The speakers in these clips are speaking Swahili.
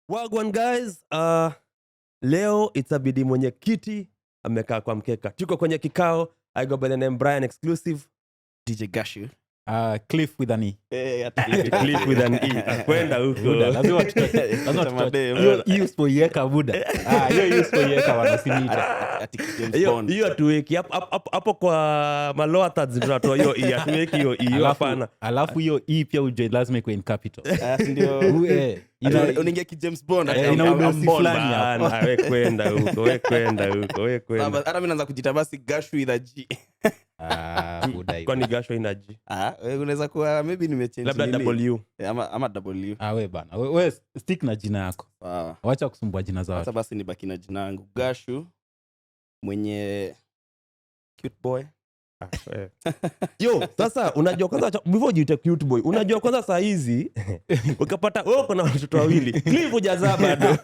Wagwan guys, leo itabidi mwenye kiti amekaa kwa mkeka. Tuko kwenye kikao. I go by the name Brian Exclusive. DJ Gashu. Cliffe with an E. Cliffe with an E. Kwenda huko. Lazima tutoe. Hiyo uspo yeka buda. Hiyo uspo yeka wanasimita. Hiyo atuweki hapo kwa maloa thirds tunatoa hiyo E, atuweki hiyo E hapana. Alafu hiyo E pia uje lazima iko in capital. Ndio. Unaingia ki James Bond. Ina udosi fulani hapa. Wewe kwenda huko. Hata mimi naanza kujitabasi Gashu with a G. Buda hiyo. Kwani Gashu ina G? Unaweza kuwa maybe nimechange labda W. Ama W. Wewe bana. Wewe stick na jina yako. Wacha kusumbua jina za watu. Hata basi nibaki na jina langu Gashu mwenye cute boy. Yo, sasa unajua kwanza before you take cute boy, unajua kwanza saa hizi ukapata wewe kuna watoto wawili. Cliff hujazaa bado.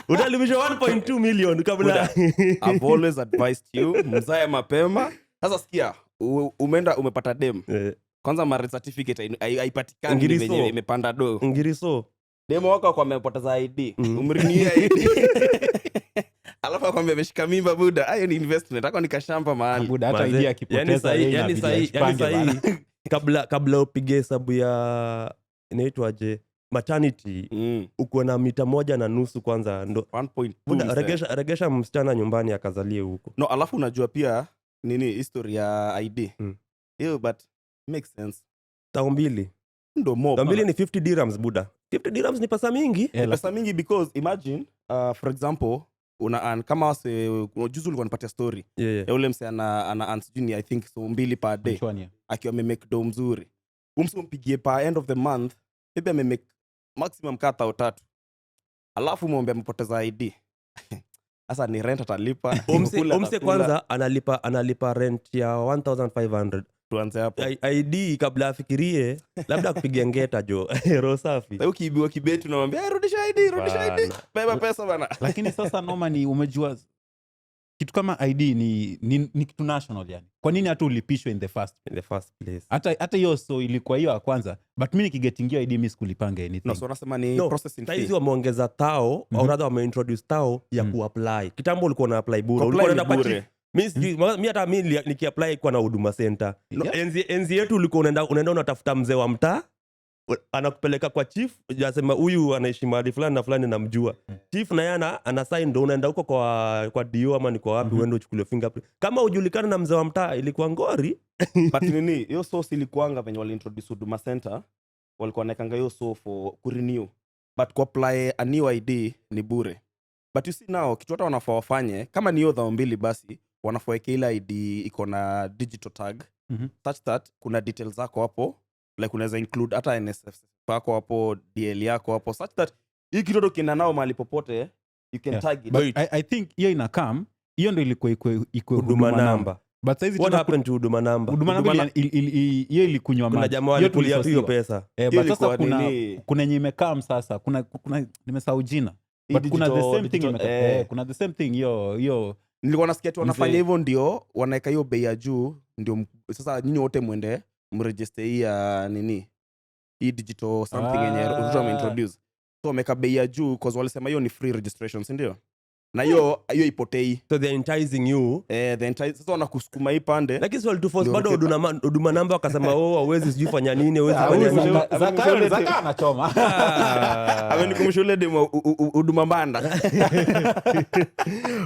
Utalimisha 1.2 million kabla. I've always advised you mzae mapema. Sasa sikia, umeenda umepata dem. Kwanza marriage certificate haipatikani venye imepanda do. Ngiriso. Demo wako kwa amepoteza ID. Umrinia ID. Alafu akwambia ameshika mimba buda. Hayo ni investment. Hako ni kashamba mahali. Buda hata idea akipoteza yani sahi kabla upige hesabu ya inaitwaje maternity uko na mita 1.5 kwanza ndo 1.2. Regesha msichana nyumbani akazalie huko. No, alafu unajua pia nini history ya ID. But makes sense. Tao mbili. Ndo mob. Tao mbili ni 50 dirhams buda. 50 dirhams ni pesa mingi. Pesa mingi because imagine for example kama wase juzi ulikuwa nipatia story ya ule mse ana earn junior I think so 2 per day akiwa amemake do mzuri. Umse umpigie pa end of the month maybe amemake maximum kata 3. Alafu muombe amepoteza ID. Sasa ni rent atalipa. Umse kwanza analipa rent ya 1500. Tuanze hapo. ID kabla afikirie labda kupigia ngeta jo. Roho safi. Sasa ukiibiwa kibeti unamwambia rudisha ID. Beba pesa bana. Lakini sasa noma ni umejua kitu kama ID ni kitu national yani. Kwa nini hata ulipishwe in the first place? Hata hiyo so ilikuwa hiyo ya kwanza. But mimi nikigetingia ID mimi sikulipanga anything. No, so unasema ni processing fee. Saizi wameongeza tao au rather wameintroduce tao ya kuapply. Kitambo ulikuwa na apply bure. Ulikuwa unaenda kwa mimi hata mimi nikiapply kwa na huduma center. Enzi yetu ulikuwa unaenda unatafuta mzee wa mtaa anakupeleka kwa chief, unasema huyu anaishi mahali fulani na fulani namjua. Chief na yana ana sign ndo unaenda huko kwa DO ama ni kwa wapi uende uchukue fingerprint. Kama hujulikana na mzee wa mtaa ilikuwa ngori. But nini hiyo source ilikuanga venye wali introduce huduma center walikuwa wanaekanga hiyo so for kurenew. But ku apply a new ID ni bure. But you see now kitu hata wanafaa wafanye kama ni hiyo dhao mbili basi wanafaweka ile ID iko na digital tag such that kuna details zako hapo like unaweza include hata NSF yako hapo, DL yako hapo such that hii kitu kina nao mahali popote you can tag it. But I think hiyo inakam hiyo ndio ilikuwa huduma namba. But saizi what happened to huduma namba? Huduma namba hiyo ilikunywa maji. Kuna jamaa walikulia hiyo pesa. But sasa kuna yenye imekam sasa kuna nimesahau jina. But kuna the same thing kuna the same thing hiyo nilikuwa nasikia tu wanafanya hivyo ndio wanaeka hiyo bei ya juu ndio sasa nyinyi wote muende mregister hii ya nini hii digital something yenye Ruto ameintroduce. So wameka bei ya juu because walisema hiyo ni free registration si ndio? Na hiyo ipotei. So they're enticing you. Sasa wanakusukuma hii pande. Lakini swali tu force bado huduma namba wakasema hawezi sijui fanya nini, hawezi fanya nini. Zaka anachoma. Amenikumbusha demo huduma banda.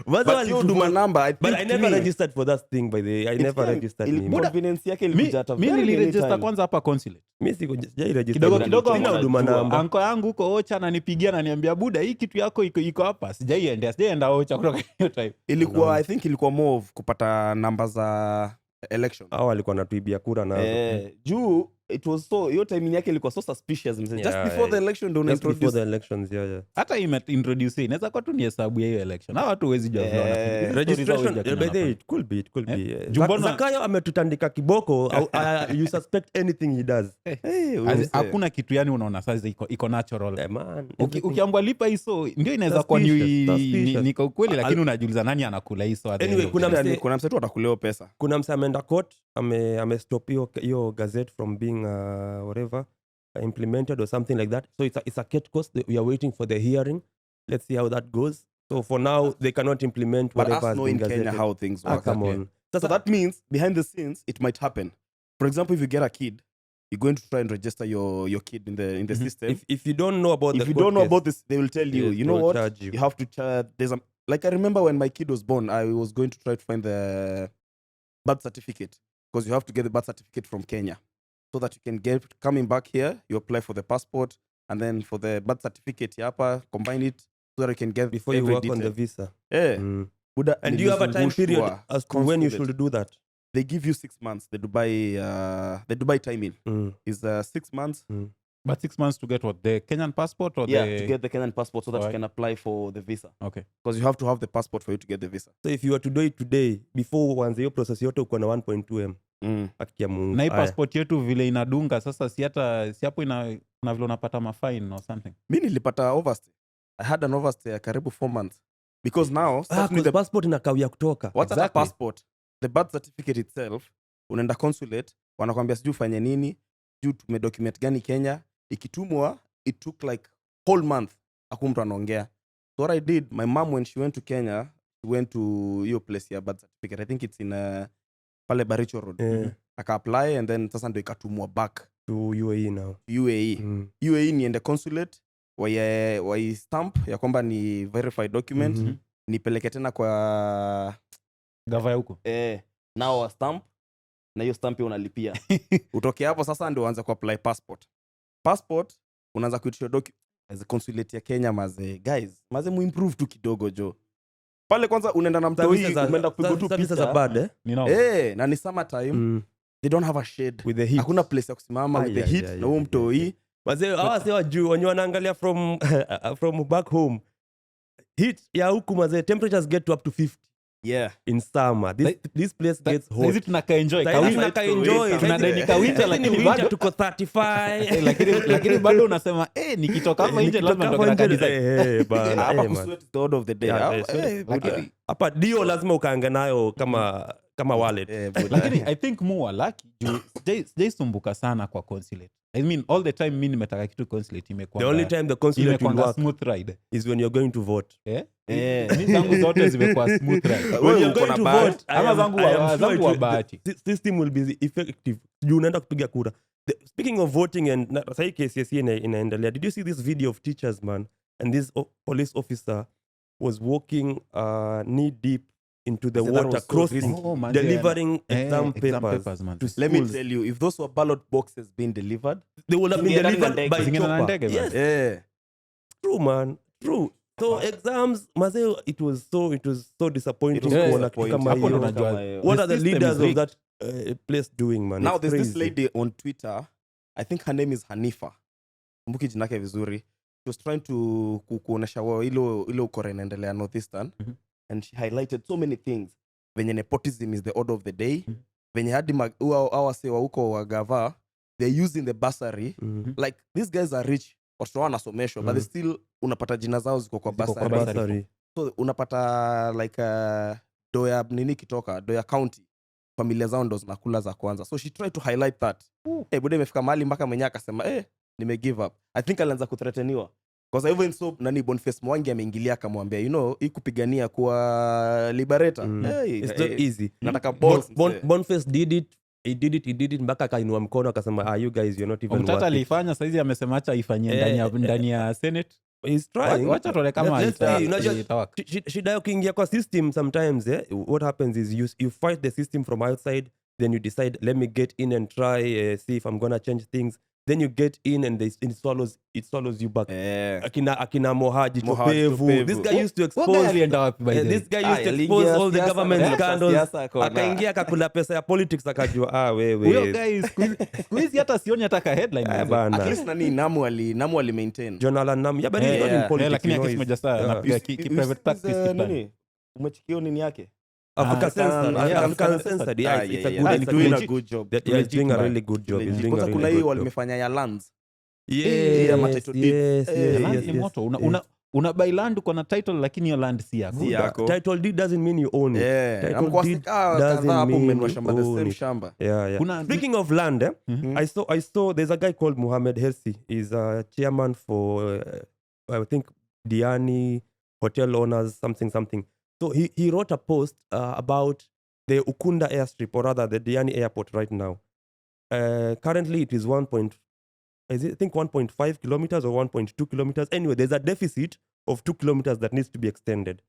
But huduma namba but I never registered for that thing by the way. I never registered. Convenience yake ilikuja hata. Mimi niliregister kwanza hapa consulate. Mimi sijai register. Kidogo sina huduma namba. Anko yangu huko Ocha ananipigia na niambia buda hii kitu yako iko hapa. Sijaienda Ocha kutoka hiyo time. Ilikuwa I think ilikuwa more kupata namba za election. Hao alikuwa anatuibia kura nazo. Juu it was so hiyo timing yake ilikuwa so suspicious just before the election ndio introduce before the elections hata introduce inaweza kwa tu ni hesabu ya hiyo election hawa watu huwezi jua registration by the it could be Zakayo ametutandika kiboko you suspect anything he does hakuna kitu yani unaona sasa iko natural man ukiambwa lipa hizo ndio inaweza kwa ni kwa kweli lakini unajiuliza nani anakula hizo anyway kuna mtu atakuleo pesa kuna mtu ameenda court amestop hiyo gazette from being whatever implemented or something like that. So it's a catch course. We are waiting for the hearing. let's see how that goes. So for now they cannot implement But whatever us has know been in Kenya gazetted. how things work. Come on. So that means behind the scenes it might happen. For example, if you get a kid, you're going to try and register your kid in the system. If you don't know about if you don't know about this, they will tell you, yes, you know they'll what? charge you. You have to charge. Like I remember when my kid was born, I was going to try to find the birth certificate because you have to get the birth certificate from Kenya so that you can get coming back here. You apply for the passport and then for the birth certificate, yapa, combine it so that you can get before you every work detail. on the visa. Yeah. Buddha, and do you have a time period as to when you should do that? They give you 6 months. The Dubai timing is 6 months. But 6 months to get what? The Kenyan passport or to get the Kenyan passport so that you Alright. can apply for the visa. Okay. Because you have to have the passport for you to get the visa. So if you were to do it today, before uanze hiyo process yote uko na 1.2M. Akia Mungu. Na hii passport yetu vile inadunga sasa si hapo kuna vile unapata mafine or something. Mimi nilipata overstay. I had an overstay karibu 4 months. Because now the passport inakawia kutoka. What's the passport? The birth certificate itself, unaenda consulate, wanakuambia sijui ufanye nini, sijui tumedocument gani Kenya. Ikitumwa, it took like whole month akumtu anaongea. So what I did, my mom when she went to Kenya, she went to hiyo place ya birth certificate. I think it's in pale Baricho Road. Aka apply and then sasa ndo ikatumwa back to UAE now. UAE. UAE ni ende consulate, wai stamp ya kwamba ni verified document, nipeleke tena kwa gava huko. Now wa stamp na hiyo stamp unalipia. Utoke hapo sasa ndio uanze kuapply passport unaanza kuitisha as a consulate ya Kenya guys muimprove tu kidogo jo pale kwanza unaenda na mtoi umeenda kupiga tu picha za bad na ni summer time they don't have a shade with the heat, hakuna place ya kusimama with the heat na huo mtoi hawa si wajuu wenye wanaangalia from back home heat ya huku temperatures get to up to 50 in summer. This place gets hot. Sisi tunaka-enjoy. Tunadedika winter lakini bado tuko 35. lakini bado unasema nikitoka hapa nje lazima ndoka kabisa. Hapa kusweat the order of the day. Hapa dio lazima ukaange nayo kama wallet. Lakini I think more lucky sijaisumbuka sana kwa consulate. I mean all the time mimi nimetaka kitu consulate imekuwa. The only time the consulate will work smooth ride is when you're going to vote. Mimi zangu zote zimekuwa smooth ride. When you're going to vote, ama zangu wa bahati. System will be effective. You unaenda kupiga kura. Speaking of voting and sai KCSE inaendelea. Did you see this video of teachers man and this police officer was walking knee deep into the water, crossing, delivering exam papers to schools. Let me tell you, if those were ballot boxes being delivered, they would have been delivered by chopper. Yes. Yeah. True, man. True. So exams, Mazeo, it was so disappointing. What are the leaders of that place doing, man? Now there's this lady on Twitter. I think her name is Hanifa. Mbuki jinake vizuri. She was trying to kuonesha ilo ukore inaendelea Northeastern. And she highlighted so many things. Venye nepotism is the order of the day. Venye hadi awase wa huko wa gava, they're using the bursary. Like, these guys are rich. Watoto wanasomeshwa, but they still unapata jina zao ziko kwa bursary. So unapata like doya nini kitoka, doya county. Familia zao ndo zinakula za kwanza. So she tried to highlight that. Bude imefika mahali mpaka mwenye akasema, nime give up. I think alianza kuthreateniwa. Because even so Boniface Mwangi ameingilia akamwambia hii kupigania kuwa liberator. It's not easy. Nataka balls. Boniface did it mpaka akainua mkono akasema you guys you're not even worth it. Mtata alifanya saizi amesema acha ifanyie ndani ya Senate. He's trying. Wacha tuone kama shida ukiingia kwa system sometimes what happens is you fight the system from outside, then you decide let me get in and try see if I'm gonna change things. Then you get in and it swallows you back. Akina Mohaji Chopevu. This guy used to expose. This guy used to expose all the government scandals. Akaingia akakula pesa ya politics akajua wewe. Huyo guy squeeze hata sioni hata ka headline. At least Namu ali maintain. Journal Namu. But he's not in politics. Lakini akisema sasa anapiga private practice. Umechikio nini yake? African censored. It's doing a good job. He's doing a really good job. He's doing a really good job. walimefanya ya lands. Yes. Una buy land uko na title lakini your land si yako. Title deed doesn't mean you own it. Title deed doesn't mean you own it. Yeah. Speaking of land, I saw there's a guy called Mohamed Hersi. He's a chairman for I think Diani, hotel owners, something. So he wrote a post about the Ukunda airstrip, or rather the Diani airport right now. Currently it is 1.5 kilometers or 1.2 kilometers. Anyway, there's a deficit of 2 kilometers that needs to be extended.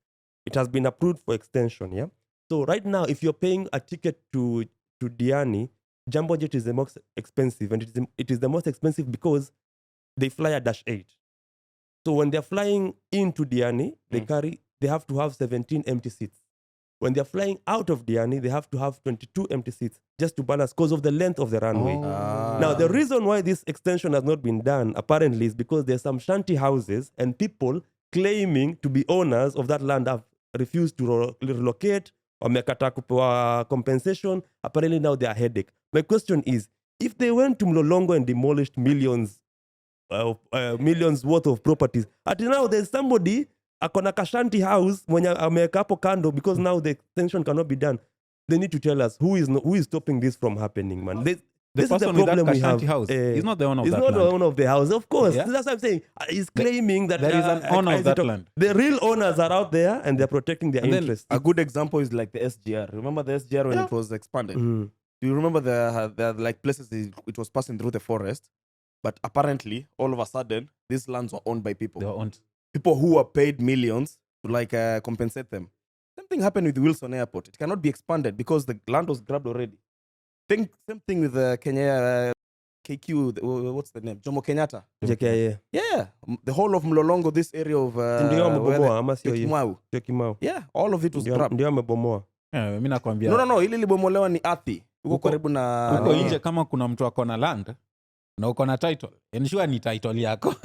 It has been approved for extension, yeah? So right now, if you're paying a ticket to Diani, Jumbo Jet is the most expensive, and it is the most expensive because they fly a -8. So when they're flying into Diani, they have to have 17 empty seats. When they're flying out of Diani, they have to have 22 empty seats just to balance because of the length of the runway. Now, the reason why this extension has not been done, apparently, is because there's some shanty houses and people claiming to be owners of that land have refused to relocate or wamekataa kupewa compensation. Apparently, now they are headache. My question is, if they went to Mlolongo and demolished millions worth of properties, until now there's somebody akona kashanti house mwenye ameweka hapo kando because now the extension cannot be done. They need to tell us who is stopping this from happening, man. This is the problem we have. House. He's not the owner of that land. He's not the owner of the house, of course. Yeah. That's what I'm saying. He's claiming that there is an owner of that land. The real owners are out there and they're protecting their interests. A good example is like the SGR. Remember the SGR when it was expanded? Do you remember the like places it was passing through the forest? But apparently, all of a sudden, these lands were owned by people. They were owned. People who were paid millions to like compensate them. Same thing happened with Wilson Airport. It cannot be expanded because the land was grabbed already. Same thing with Kenya, KQ, what's the name? Jomo Kenyatta. JKIA. Yeah. The whole of Mlolongo, this area of... Kimau. Yeah, all of it was grabbed. Ndio amebomoa. Mimi nakwambia. No, ili libomolewa ni ardhi. Uko karibu na... Uko nje kama kuna mtu akona land, na uko na title, ensure ni title yako.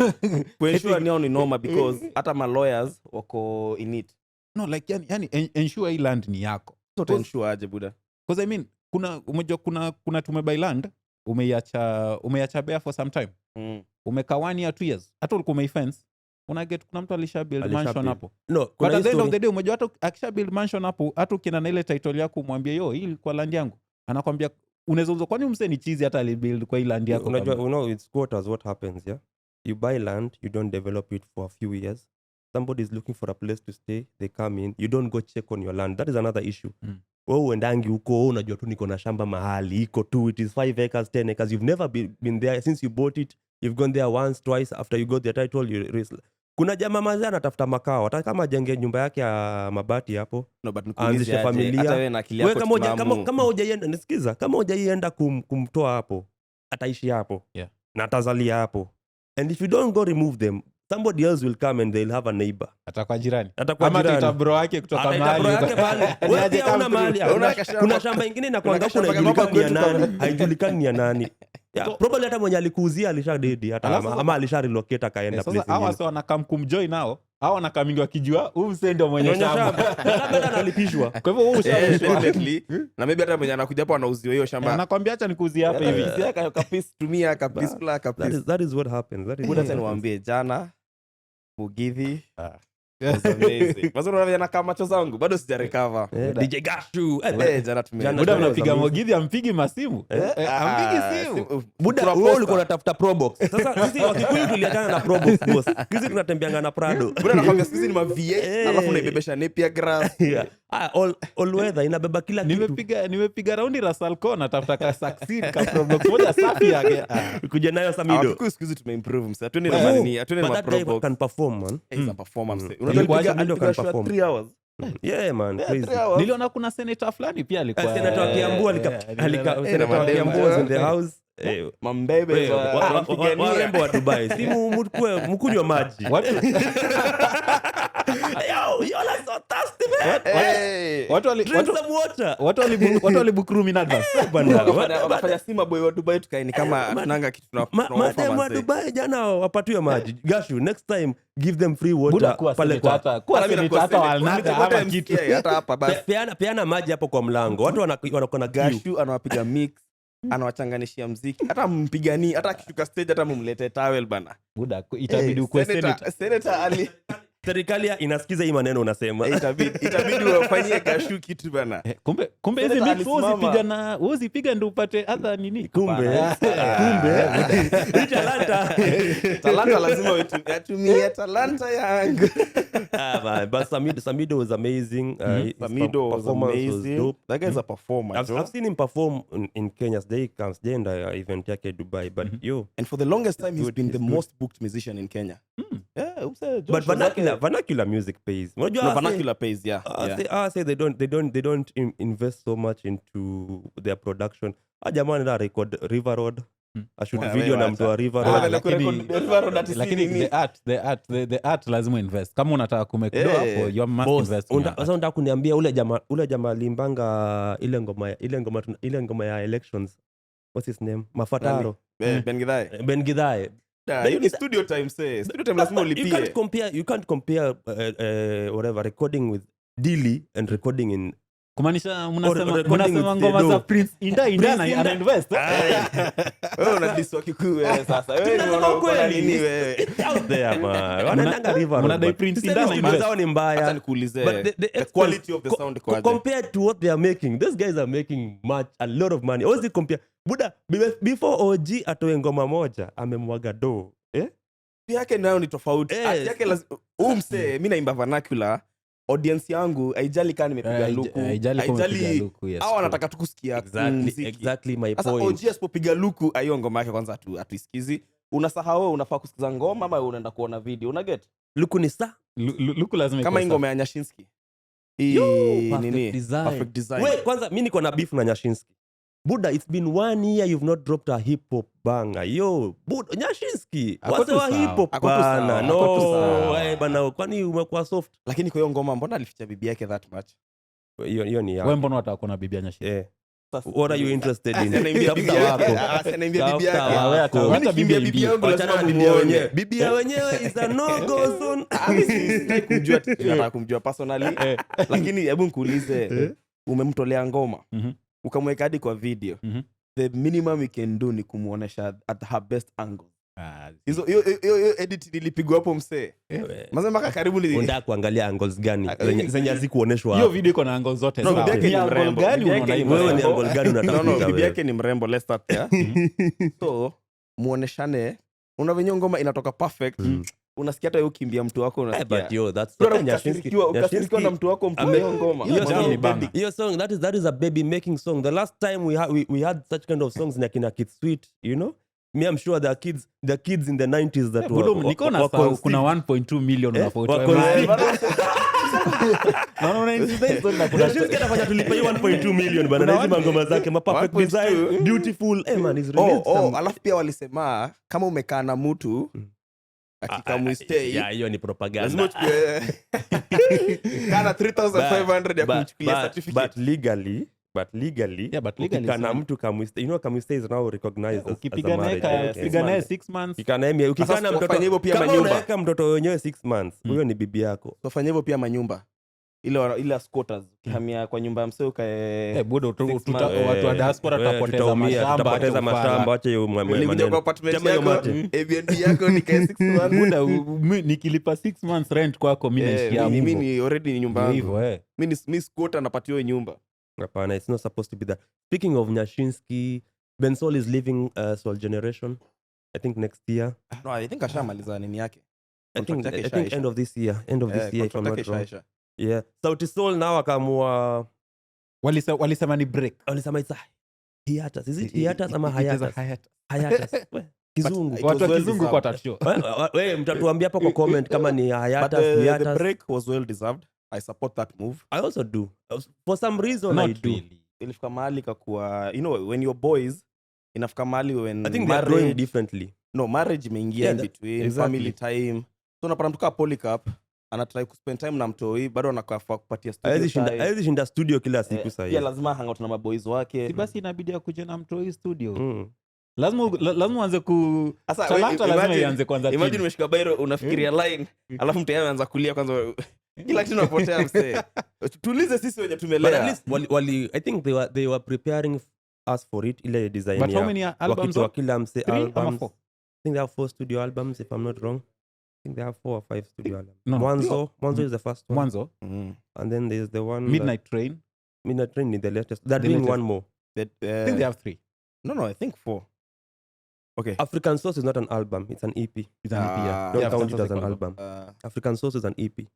Ensure ni noma because hata ma lawyers wako in it. No, like yani ensure hii land ni yako. So ensure aje buda. Because I mean, kuna tumebuy land, umeiacha bare for some time. Umeka 1 year 2 years. Hata ulikuwa umeifence, unaget kuna mtu alisha build mansion hapo. No, but at the end of the day umejua hata akisha build mansion hapo, hata ukina na ile title yako umwambie yo hii ilikuwa land yangu. Anakuambia unaweza kwani mse ni cheese hata alibuild kwa ile land yako. Unajua it's quarters what happens, yeah? You buy land, you don't develop it for a few years. Somebody is looking for a place to stay, they come in, you don't go check on your land. That is another issue. Wewe uendangi huko, unajua tu niko na shamba mahali, iko tu, it is 5 acres, 10 acres. You've never been there since you bought it. You've gone there once, twice. After you got the title, kuna jamaa mazee anatafuta makao. Hata kama ajenge nyumba yake ya mabati hapo. No, but anzishe familia. Hata wewe na akili yako kama hujaienda, nisikiza, kama hujaienda kumtoa hapo, ataishi hapo. Yeah. Na atazalia hapo. And if you don't go remove them, somebody else will come and they'll have a neighbor. Atakuwa jirani. Ama tita bro yake kutoka mahali. Wewe pia una mahali. Kuna shamba ingine na kuanga kuna haijulikani ya nani, haijulikani ya nani. Yeah, probably hata mwenye alikuuzia alishadedi hata ama alisharelocate akaenda place nyingine. Sasa hawa wanakam kumjoin nao. Hawa wanakamingwa kijua huyu mse ndio mwenye shamba. Labda analipishwa. Kwa hivyo wewe definitely. Na maybe hata mwenye anakuja hapo anauziwa hiyo shamba. Anakuambia acha nikuuzie hapa hivi. Kapisi tumia kapisi kula kapisi. That is what happens. Buda tena niwaambie jana Mugithi. Mazuri unaona kama macho zangu bado sija recover. DJ Gashu. Jana tumia. Buda unapiga Mugithi ampigi masimu. Ampigi simu. Buda wewe ulikuwa unatafuta Probox. Sasa sisi wakikuyu tuliachana na Probox boss. Sisi tunatembeanga na Prado. Buda nakwambia sisi ni ma V8 alafu unaibebesha Napier grass. All weather inabeba kila kitu. Nimepiga raundi Rasalco natafuta ka succeed ka Probox moja safi yake. Kuja nayo Samido. Siku hizi tumeimprove msa. Atuni na mani, atuni na Probox. Can perform man. It's a performance. Unajua Samido can perform 3 hours. Yeah man, crazy. Niliona kuna senator fulani pia alikuwa. Senator wa Kiambu Senator wa Kiambu was in the house. Mambebe warembo wa Dubai. Si mkunywa maji. Yo, you're like so thirsty man. Drink some water. Watu walibook room in advance. Wanafanya sima boy wa Dubai tukaini kama tunanga kitu tunaoffer. Madam wa Dubai jana wapatiwe maji. Gashu, next time give them free water pale kwa. Kwa senator walnata hapa kitu. Hata hapa basi. Peana maji hapo kwa mlango. Watu wanakuwa na Gashu anawapiga mix. Anawachanganishia mziki hata mpigani hata akishuka stage hata mumlete towel bana buda itabidi ukwe senator serikali inasikiza hii maneno unasema. Itabidi wafanyie Gashu kitu bana. Kumbe hizi mix uzipiga ndio upate hata nini? Kumbe hii talanta lazima utumie talanta yangu. But Samido was amazing. Samido was amazing. Dope. That guy's a performer. I've seen him perform in Kenya. They and event yake Dubai, but and for the longest time he's been the most booked musician in Kenya. Yeah, but vernacular music pays. No, vernacular pays, yeah. I say they don't invest so much into their production. Jamani na record River Road. I shoot video na mtu wa River Road. Lakini the art lazima invest. Kama unataka kumekdo hapo, you must invest. Sasa unataka kuniambia ule jamaa limbanga ile ngoma ya elections. What's his name? Mafataro. Ben Gidhae. Ni studio time say. Studio time lazima ulipie. You can't compare whatever recording with Dili and recording in kumaanisha mnasema ngoma za Prince Inda na invest. Wewe unadiswa kikuu sasa. Wewe unaona nini wewe? Out there man. Wanaenda River. Mnadai Prince Inda na invest. Zao ni mbaya. Acha nikuulize. The quality of the sound kwaje? Compared to what they are making, these guys are making a lot of money. Always compare. Buda before OG atoe ngoma moja amemwaga do. Yake nayo ni tofauti. Yake umse mimi naimba vernacular. Audience yangu haijali kama nimepiga luku. Haijali hao wanataka tukusikia exactly my point. Sasa OG asipopiga luku hiyo ngoma yake kwanza atuisikizi. Unasahau unafaa kusikiza ngoma ama unaenda kuona video. Una get? Luku ni luku lazima kama ngoma ya Nyashinski. Nini? Perfect design. Wait, kwanza mimi niko na beef na Nyashinski. Buda, it's been 1 year you've not dropped a hip hop banger. Yo, Buda, Nyashinski. What's a hip hop bana? No, bana, kwani umekuwa soft? Lakini kwa hiyo ngoma mbona alificha bibi yake that much? Hiyo ni yako. Wewe mbona unataka kuona bibi ya Nyashinski? What are you interested in? Anaimbia bibi yake. Anaimbia bibi yake. Hata bibi yangu lazima muone. Bibi wenyewe is a no go zone. Nataka kumjua personally. Lakini hebu nikuulize, umemtolea ngoma. Ukamweka hadi kwa video. The minimum you can do ni kumuonesha at her best angle. Hizo edit nilipigwa hapo msee. Mazema karibu ni unataka kuangalia angles gani zenye hazikuoneshwa hapo. Hiyo video iko na angles zote sawa. Ni angle gani unaona hivi? Wewe ni angle gani unataka kupiga? Bibi yake ni mrembo, let's start there. So muoneshane una ngoma inatoka perfect. Unasikia hata ukimbia mtu wako unasikia. But yo, that's Nyashinski na mtu wako mpige ngoma. Hiyo song that is a baby making song. The last time we had such kind of songs na kina Kid Sweet, you know? Me I'm sure the kids in the 90s that were Nikona kuna 1.2 million unafuata. Nyashinski anafanya tulipa 1.2 million bana, na hizo ngoma zake perfect design, beautiful. Man is released. Alafu pia walisema kama umekaa na mtu akikamustay. Yeah, hiyo ni propaganda. Lazima kana 3500 ya kumchukulia certificate. But legally kana mtu kamustay. You know kamustay is now recognized as ukipiga naye 6 months. Ukikana mtoto hivyo pia manyumba. Kama unaweka wenyewe 6 months, huyo ni bibi yako. Tufanye hivyo pia manyumba. Ile squatters kihamia kwa nyumba ya mseo kae budo watu wa diaspora tutapoteza mashamba acha hiyo maneno kwa apartment yako Airbnb yako ni kae 6 months buda nikilipa 6 months rent kwako mimi naishi hapo mimi ni already ni nyumba yangu mimi squatter napatiwa hiyo nyumba. Hapana, it's not supposed to be that. Speaking of Nyashinski, Bensol is leaving Soul Generation I think next year. No, I think ashamaliza nini yake. I think end of this year if I'm not wrong. Yeah. Sauti Sol now akamua walisema ni break. Walisema it's hiatus. Is it hiatus ama hiatus? Hiatus. Kizungu. Watu wa kizungu kwa tatsho. Wewe mtatuambia hapo kwa comment kama ni hiatus. The break was well deserved. I support that move. I also do. For some reason not I do. Really. Ilifika mahali kakuwa, you know, when you're boys, inafika mahali when I think they're growing differently. No, marriage imeingia in between, exactly. Family time. So unapata mtu kama Polycarp anatry kuspend time na mtoi bado anakafaa kupatia studio time. Haizi shinda studio kila siku sasa. Pia lazima hang out na maboys wake. Si basi inabidi akuje na mtoi studio. Lazima uanze ku talanta lazima ianze kwanza. Imagine umeshika bairo unafikiria line alafu mtu yeye anaanza kulia kwanza kila kitu unapotea msee. Tulize sisi wenye tumelea. I think they were preparing us for it ile design ya. But how many albums? Wakitoa kila mse albums. I think they have 4 studio albums if I'm not wrong. think they have 4 or 5 studio albums. No. Mwanzo is the first one. Mwanzo, And then there's the one Midnight Train. Midnight Train is the latest. They're The doing latest. one more. I think they have 3. No, I think 4. Okay. African Source is not an album, it's an EP. It's an EP, yeah. Don't Yeah, count it fantastic as an album. African Source is an EP.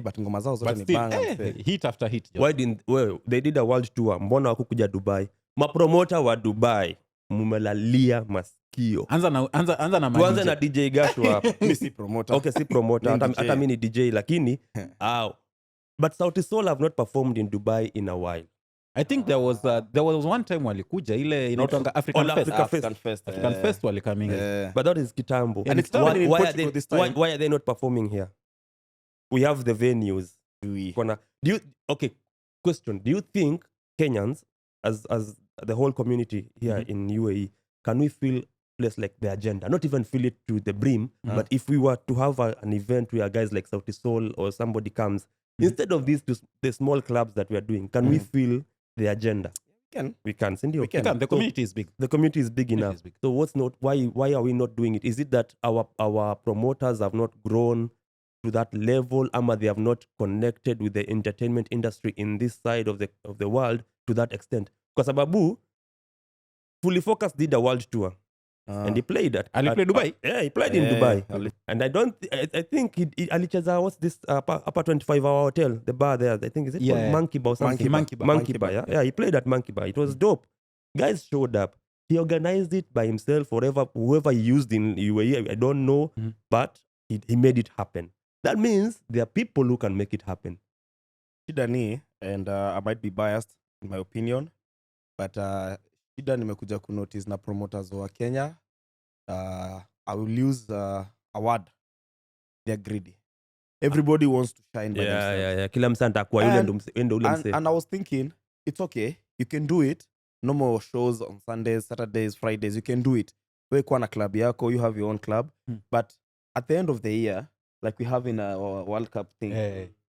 But ngoma zao zote But ni still, bang. hit after hit. Why didn't they did a world tour? Mbona hawakukuja Dubai? Mapromota wa Dubai mumelalia masikio. Anza na Tuanze na DJ Gashu hapa. Mimi si promoter. Okay, si promoter. Ni DJ. Hata mimi ni DJ lakini but Sauti Sol have not performed in Dubai in a while. I think there was one time walikuja ile inaitwa African Fest. African Fest walikaminga. But that is kitambo. And it's started in Portugal this time. Why are they not performing here? We have the venues. Question. Do you think Kenyans, as the whole community here in UAE, can we feel place like the agenda? Not even fill it to the brim, but if we were to have an event where guys like Sauti Sol or somebody comes, instead of the small clubs that we are doing, can we feel the agenda? We can. We can. The community is big. The community is big enough. So why are we not doing it? Is it that our promoters have not grown to that level, ama they have not connected with the entertainment industry in this side of the world to that extent? Because Ababu Fully Focused did a world tour. And he played at Dubai. Yeah, he played in Dubai. And I think he alicheza, what's this upper 25-hour hotel, the bar there, I think, is it called Monkey Bar or something? Monkey Bar, yeah. Yeah, he played at Monkey Bar. It was dope. Guys showed up. He organized it by himself, whoever he used in UAE, I don't know, but he made it happen. That means there are people who can make it happen. Shida ni, and I might be biased in my opinion, but shida nimekuja kunotice na promoters wa Kenya. I will use a word. They're greedy. Everybody wants to shine by themselves. Yeah. Kila msa atakuwa yule ndo ule mse. And I was thinking, it's okay. You can do it. No more shows on Sundays, Saturdays, Fridays. You can do it. Wewe kwa na club yako, you have your own club. But at the end of the year, like we have in a World Cup thing,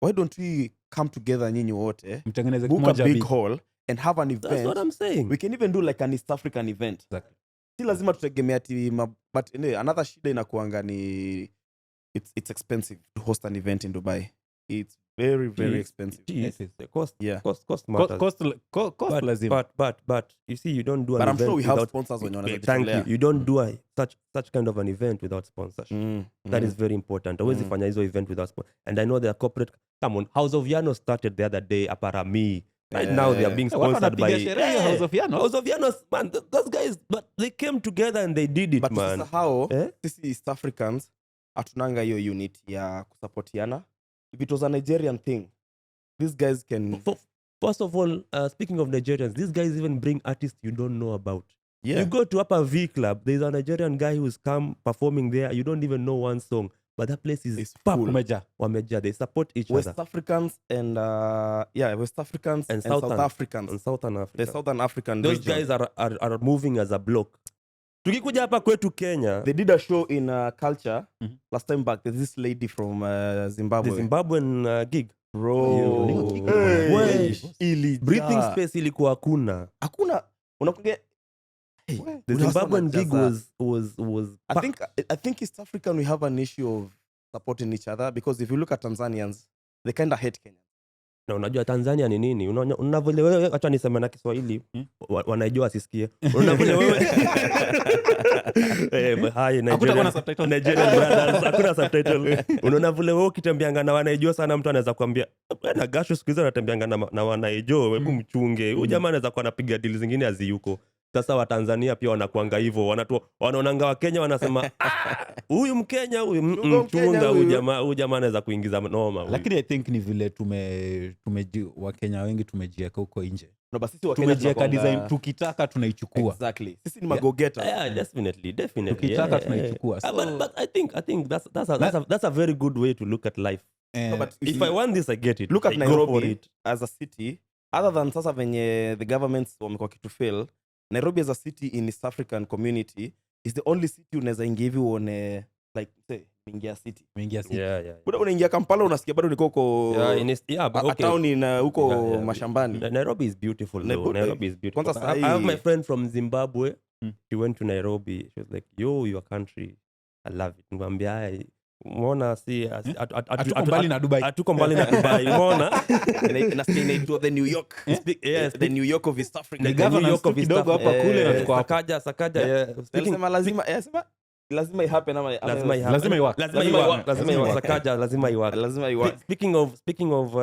why don't we come together nyinyi wote, book a big hall and have an event? That's what I'm saying. We can even do like an East African event. Exactly. Si lazima tutegemea but another shida inakuanga ni it's expensive to host an event in Dubai. It's very, very expensive. The cost matters. Cost lazima. But you see, you don't do an but event. I'm sure we have without, sponsors when you're thank you. You don't do such kind of an event without sponsorship. That is very important. Always fanya hizo event without sponsor. And I know the corporate. Come on, House of Yano started the other day. Aparami. Right now they are being sponsored by House of Yano. House of Yano, man. Those guys, but they came together and they did it, but man. But how? Sisi East Africans hatunanga hiyo unit ya kusapotiana. If it was a Nigerian thing, these guys can... First of all, speaking of Nigerians, these guys even bring artists you don't know about. Yeah. You go to Upper V Club, there's a Nigerian guy who's come performing there. You don't even know one song. But that place is full. Wameja. They support each West other. Africans and West Africans and South Africans. And Southern Africa. The Southern African Those region. guys are moving as a block. Tukikuja hapa kwetu Kenya, they did a show in Culture last time back. There's this lady from Zimbabwe. The Zimbabwean gig. Bro. Breathing space ilikuwa hakuna. Unakuja. The Zimbabwean gig was I think East African we have an issue of supporting each other, because if you look at Tanzanians, they kind of hate Kenya. Na unajua Tanzania ni nini? Unavile wewe, acha niseme na Kiswahili, wanaijua asisikie. Unavile wewe. Hi Nigerian brothers, hakuna subtitle. Unaona vile wewe ukitembeanga na wanaijua sana, mtu anaweza kuambia na Gashu siku hizo anatembeanga na wanaijua, hebu mchunge. Huyu jamaa anaweza kuwa anapiga deal zingine aziyuko. Sasa wa Tanzania pia wanakuanga hivyo, wanaonanga wa Kenya wanasema huyu Mkenya huyu mchunga, huyu jamaa anaweza kuingiza noma. Lakini I think ni vile wa Kenya wengi tumejieka huko nje. No, but sisi wa Kenya tumejieka design, tukitaka tunaichukua. Exactly. Sisi ni magogeta. Yeah, definitely. Tukitaka tunaichukua. So, but I think that's a very good way to look at life. No, but if I want this, I get it. Look at Nairobi as a city. Other than sasa venye the governments wamekuwa kitu fail, Nairobi as a city in East African community is the only city unaweza ingia hivi uone, like say Mingia city. Yeah. Buda unaingia Kampala unasikia bado niko huko town in huko mashambani. Nairobi is beautiful though. Nairobi is beautiful. I have my friend from Zimbabwe. She went to Nairobi. She was like, "Yo, your country. I love it." Ngambia umeona si Hatuko mbali na Dubai. hatuko mbali na Dubai umeona Inasikia inaitwa the New York. yes The New York of East Africa. Ni New governance York tu of East kidogo Africa. hapa kule na tuko hapa. Sakaja yeah. Sema lazima ihappen ama lazima iwork. lazima iwork. lazima iwork. Speaking of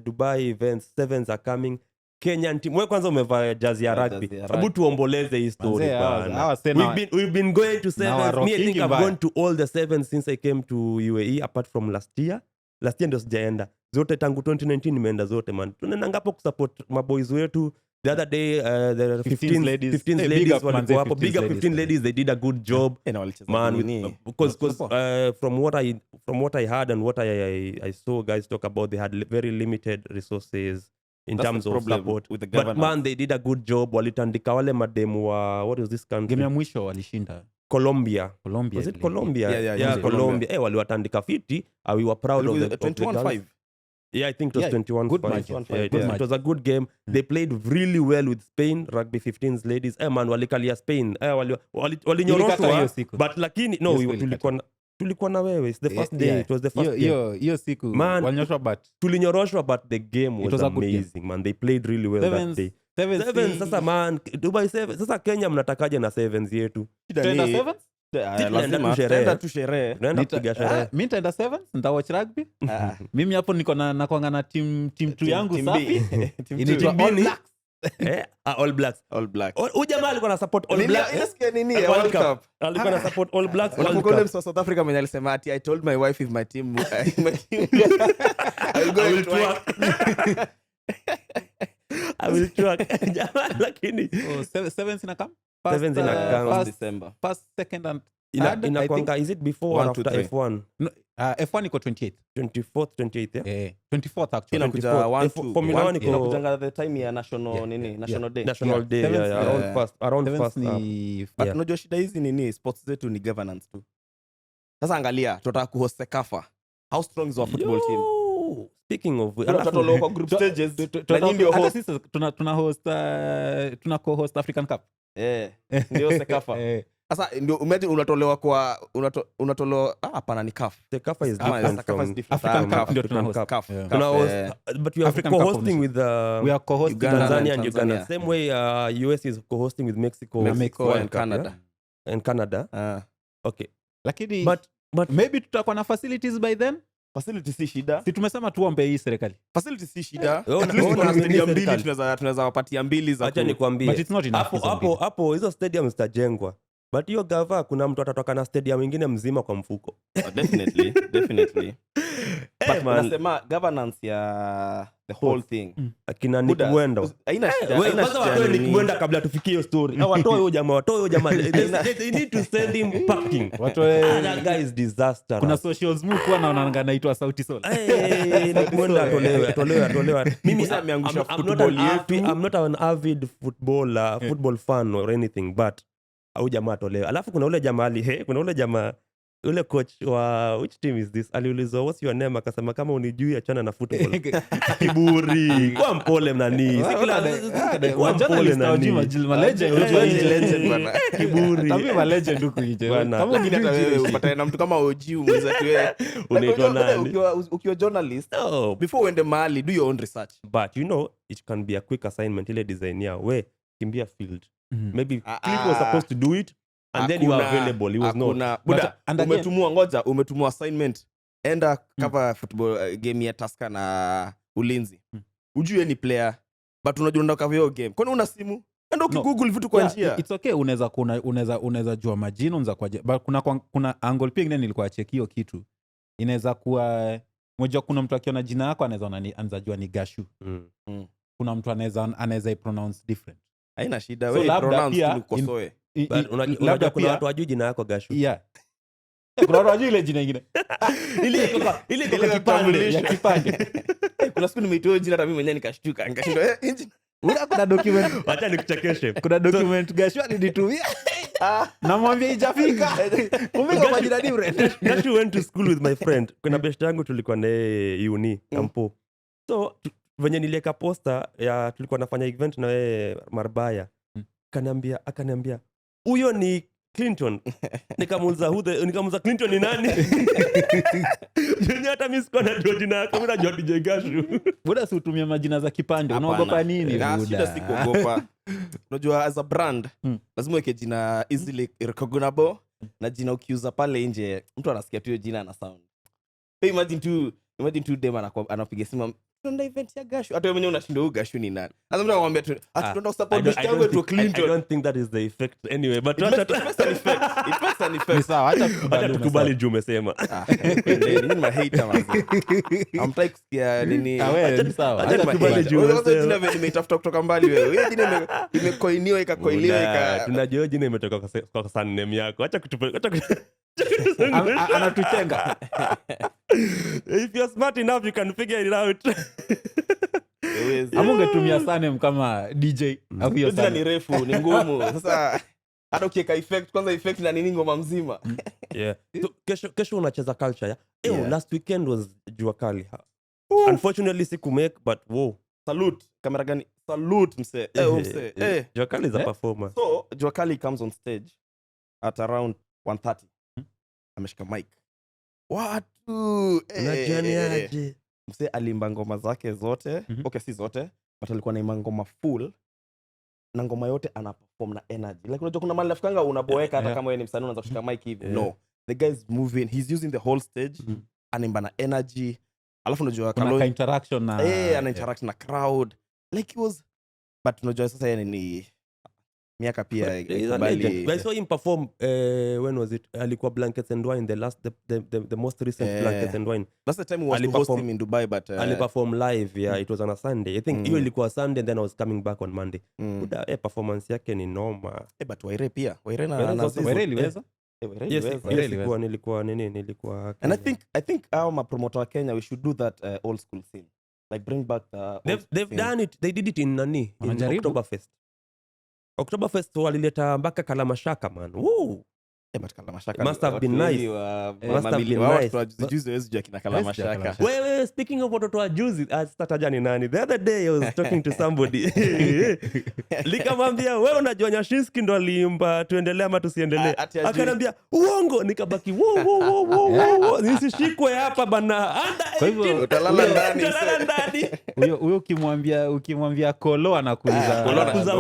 Dubai events, sevens are coming. Kenyan team. Wewe kwanza umevaa jazi ya rugby. Hebu tuomboleze hii story bana. We've been going to sevens. Me, I think I've gone to all the sevens since I came to UAE apart from last year. Last year ndio sijaenda. Zote tangu 2019 nimeenda zote man. Tunaenda ngapo kusupport maboys wetu. The other day there are 15 ladies walikuwa hapo. Big up 15 ladies, they did a good job. Man, because from what I heard and what I saw guys talk about, they had very limited resources in terms of support with the but man they did a good job. Walitandika wale mademu wa what was this country, game ya mwisho walishinda Colombia. Was it Colombia? Yeah, Colombia. Waliwatandika fiti. We were proud of the 21-5. Yeah, I think it was 21-5. Good match. It was a good game. They played really well with Spain, rugby 15s ladies. Man, walikalia Spain. Walinyoroshwa. But lakini no, tulikuwa na wewe. It's the first day. It was the first game. Hiyo siku walinyoroshwa but tulinyoroshwa but the game was amazing. Man, they played really well that day. Sevens sasa man, Dubai sevens. Sasa Kenya mnatakaje na sevens yetu? Tenda sevens? Tenda tu sherehe. Tunaenda kupiga sherehe. Mimi nitaenda sevens, nitawatch rugby. Mimi hapo niko nakwanga na team 2 yangu safi. Inaitwa All Blacks. All Blacks. Huyu jamaa alikuwa na support All Blacks. Inasikia nini ya World Cup? Alikuwa na support All Blacks. Unakumbuka msa South Africa mwenye alisema ati I told my wife if my team I will twerk. I will twerk. Jamaa lakini sevens ina come? Sevens ina come December. First, second and inakwanga is it before or after F1? No, F1 iko 28th. 24th 28th yeah. 24th actually. Inakuja 1-2. Formula 1 iko inakujanga the time ya national day. National day around first ni but unajua shida hizi nini sports zetu ni governance tu. Sasa angalia tunataka kuhost Kafa. How strong is our football team? Speaking of local group stages ndio host tuna co-host African Cup. Ndio Kafa. Sasa ndio imagine unatolewa hapana ni CAF. The CAF is different from African Cup ndio tuna host. But we are co-hosting with we are co-hosting Tanzania and Uganda. Same way US is co-hosting with Mexico and Canada. And Canada. Okay. Lakini but maybe tutakuwa na facilities by then. Facility si shida. Si tumesema tuombe hii serikali. Facility si shida. At least kuna stadium mbili tunaweza wapatia mbili za. Acha nikwambie. But it's not enough. Hapo hizo stadiums zitajengwa. But hiyo gava kuna mtu atatoka na stadium mwingine mzima kwa mfuko. Definitely. But nasema governance ya the whole thing. Akina Nick Mwenda. Haina shida. Kwanza watoe Nick Mwenda kabla tufikie hiyo story. Watoe huyo jamaa. They need to send him packing. That guy is disaster. Kuna socials move kwa naona anaitwa Sauti Sol. Nick Mwenda atolewa. Mimi ameangusha football yetu. I'm not an avid football fan or anything but au jamaa atolewa. Alafu kuna ule jamaa ule coach wa which team is this? Aliulizwa what's your name akasema kama unijui achana na football. Kiburi. Kwa mpole mnani. Kwa mpole nani. Legend bwana. Kiburi. Kama legend huko nje. Kama mwingine hata wewe upatane na mtu kama OG umuuliza tu wewe unaitwa nani? Ukiwa journalist, before uende mahali do your own research. But you know it can be a quick assignment ile design ya we kimbia field. Maybe Cliffe was supposed to do it and then you are available. He was not. Umetumwa assignment. Enda cover football game ya Tusker na Ulinzi. Ujue ni player but unajua ndo cover hiyo game. Kwani una simu? Enda ukigoogle vitu kwa njia. It's okay, unaweza jua majina unaweza kwa but kuna angle pia ingine nilikuwa check hiyo kitu. Inaweza kuwa mmoja kuna mtu akiona jina yako anaweza jua ni Gashu. Kuna mtu anaweza pronounce different. Haina shida wewe pronounce tukosoe. Labda kuna watu wajui jina yako Gashu. Yeah. Kuna watu wajui ile jina nyingine. Ile kwa kipande. Kuna siku nimeitoa jina hata mimi mwenyewe nikashtuka. Nikashindwa kuna document. Acha nikuchekeshe. Kuna document Gashu alinitumia. Namwambia ijafika. Umeka majina different. Gashu went to school with my friend. Kuna best yangu tulikuwa naye uni Kampo. So venye nilieka poster ya tulikuwa nafanya event na yeye Marbaya. Akaniambia huyo ni Clinton. Nikamuuliza Clinton ni nani? Jenya hata mimi sikuwa najua jina yake, mimi najua DJ Gashu. Buda si utumia majina za kipande, unaogopa nini Shida buda? si kuogopa. Unajua as a brand, lazima uweke jina easily recognizable na jina ukiuza pale nje, mtu anasikia tu hiyo jina na sound. Imagine tu dem anapiga simu tunaenda event ya Gashu. Hata wewe mwenyewe unashinda huyu Gashu ni nani? Sasa mtu anakuambia tu tunaenda support best yangu tu Clinton. I don't think that is the effect anyway, but It makes an effect. Ni sawa, acha tukubali juu umesema. Nini mahater manzi. Amtaki kusikia nini? Wewe ni sawa. Acha tukubali juu umesema. Jina vile nimeitafuta kutoka mbali wewe. Hiyo jina imekoiniwa ikakoiliwa tunajua jina imetoka kwa sun name yako. Acha anatuchenga. If you're smart enough you can figure it out. Ama ungetumia sanem kama DJ au hiyo jina ni refu ni ngumu. Sasa hata ukiweka effect kwanza effect na nini ngoma mzima. Yeah. So, kesho unacheza culture ya. Yeah. Last weekend was Jua Kali. Unfortunately siku make but wow. Salute. Kamera gani? Salute mse. Mse. Jua Kali is a performer. So Jua Kali comes on stage at around 1:30. Ameshika mic. Watu Unajioniaje? mse alimba ngoma zake zote. Okay, si zote, but alikuwa na ngoma full. Na ngoma yote ana perform na energy. Like unajua kuna mahali nafikanga unaboeka hata kama wewe ni msanii unaanza kushika mic hivi. No. The guy is moving. He's using the whole stage. Anaimba na energy. Alafu unajua kuna interaction na ana interact na crowd. Like he was, but unajua sasa yeye ni miaka pia ikubali. I saw him perform when was it? Alikuwa Blankets and Wine, the most recent Blankets and Wine. That's the time we was to host him in Dubai, but aliperform live. Yeah, it was on a Sunday. I think hiyo ilikuwa Sunday, then I was coming back on Monday. Performance yake ni noma. But Waire pia. Waire liweza. Nilikuwa and I think our promoter wa Kenya, we should do that old school scene, like bring back the they've done it. They did it in Oktoberfest walileta mpaka Kalamashaka man. Woo. But Kalamashaka must have been nice. Wewe speaking of watoto wa juzi, sitataja ni nani. The other day I was talking to somebody. Likamwambia wewe unajua Nyashinski ndo aliimba tuendelee ama tusiendelee. Akaniambia uongo, nikabaki wo nisishikwe hapa bana. Kwa hivyo utalala ndani. Huyo ukimwambia Kolo anakuuliza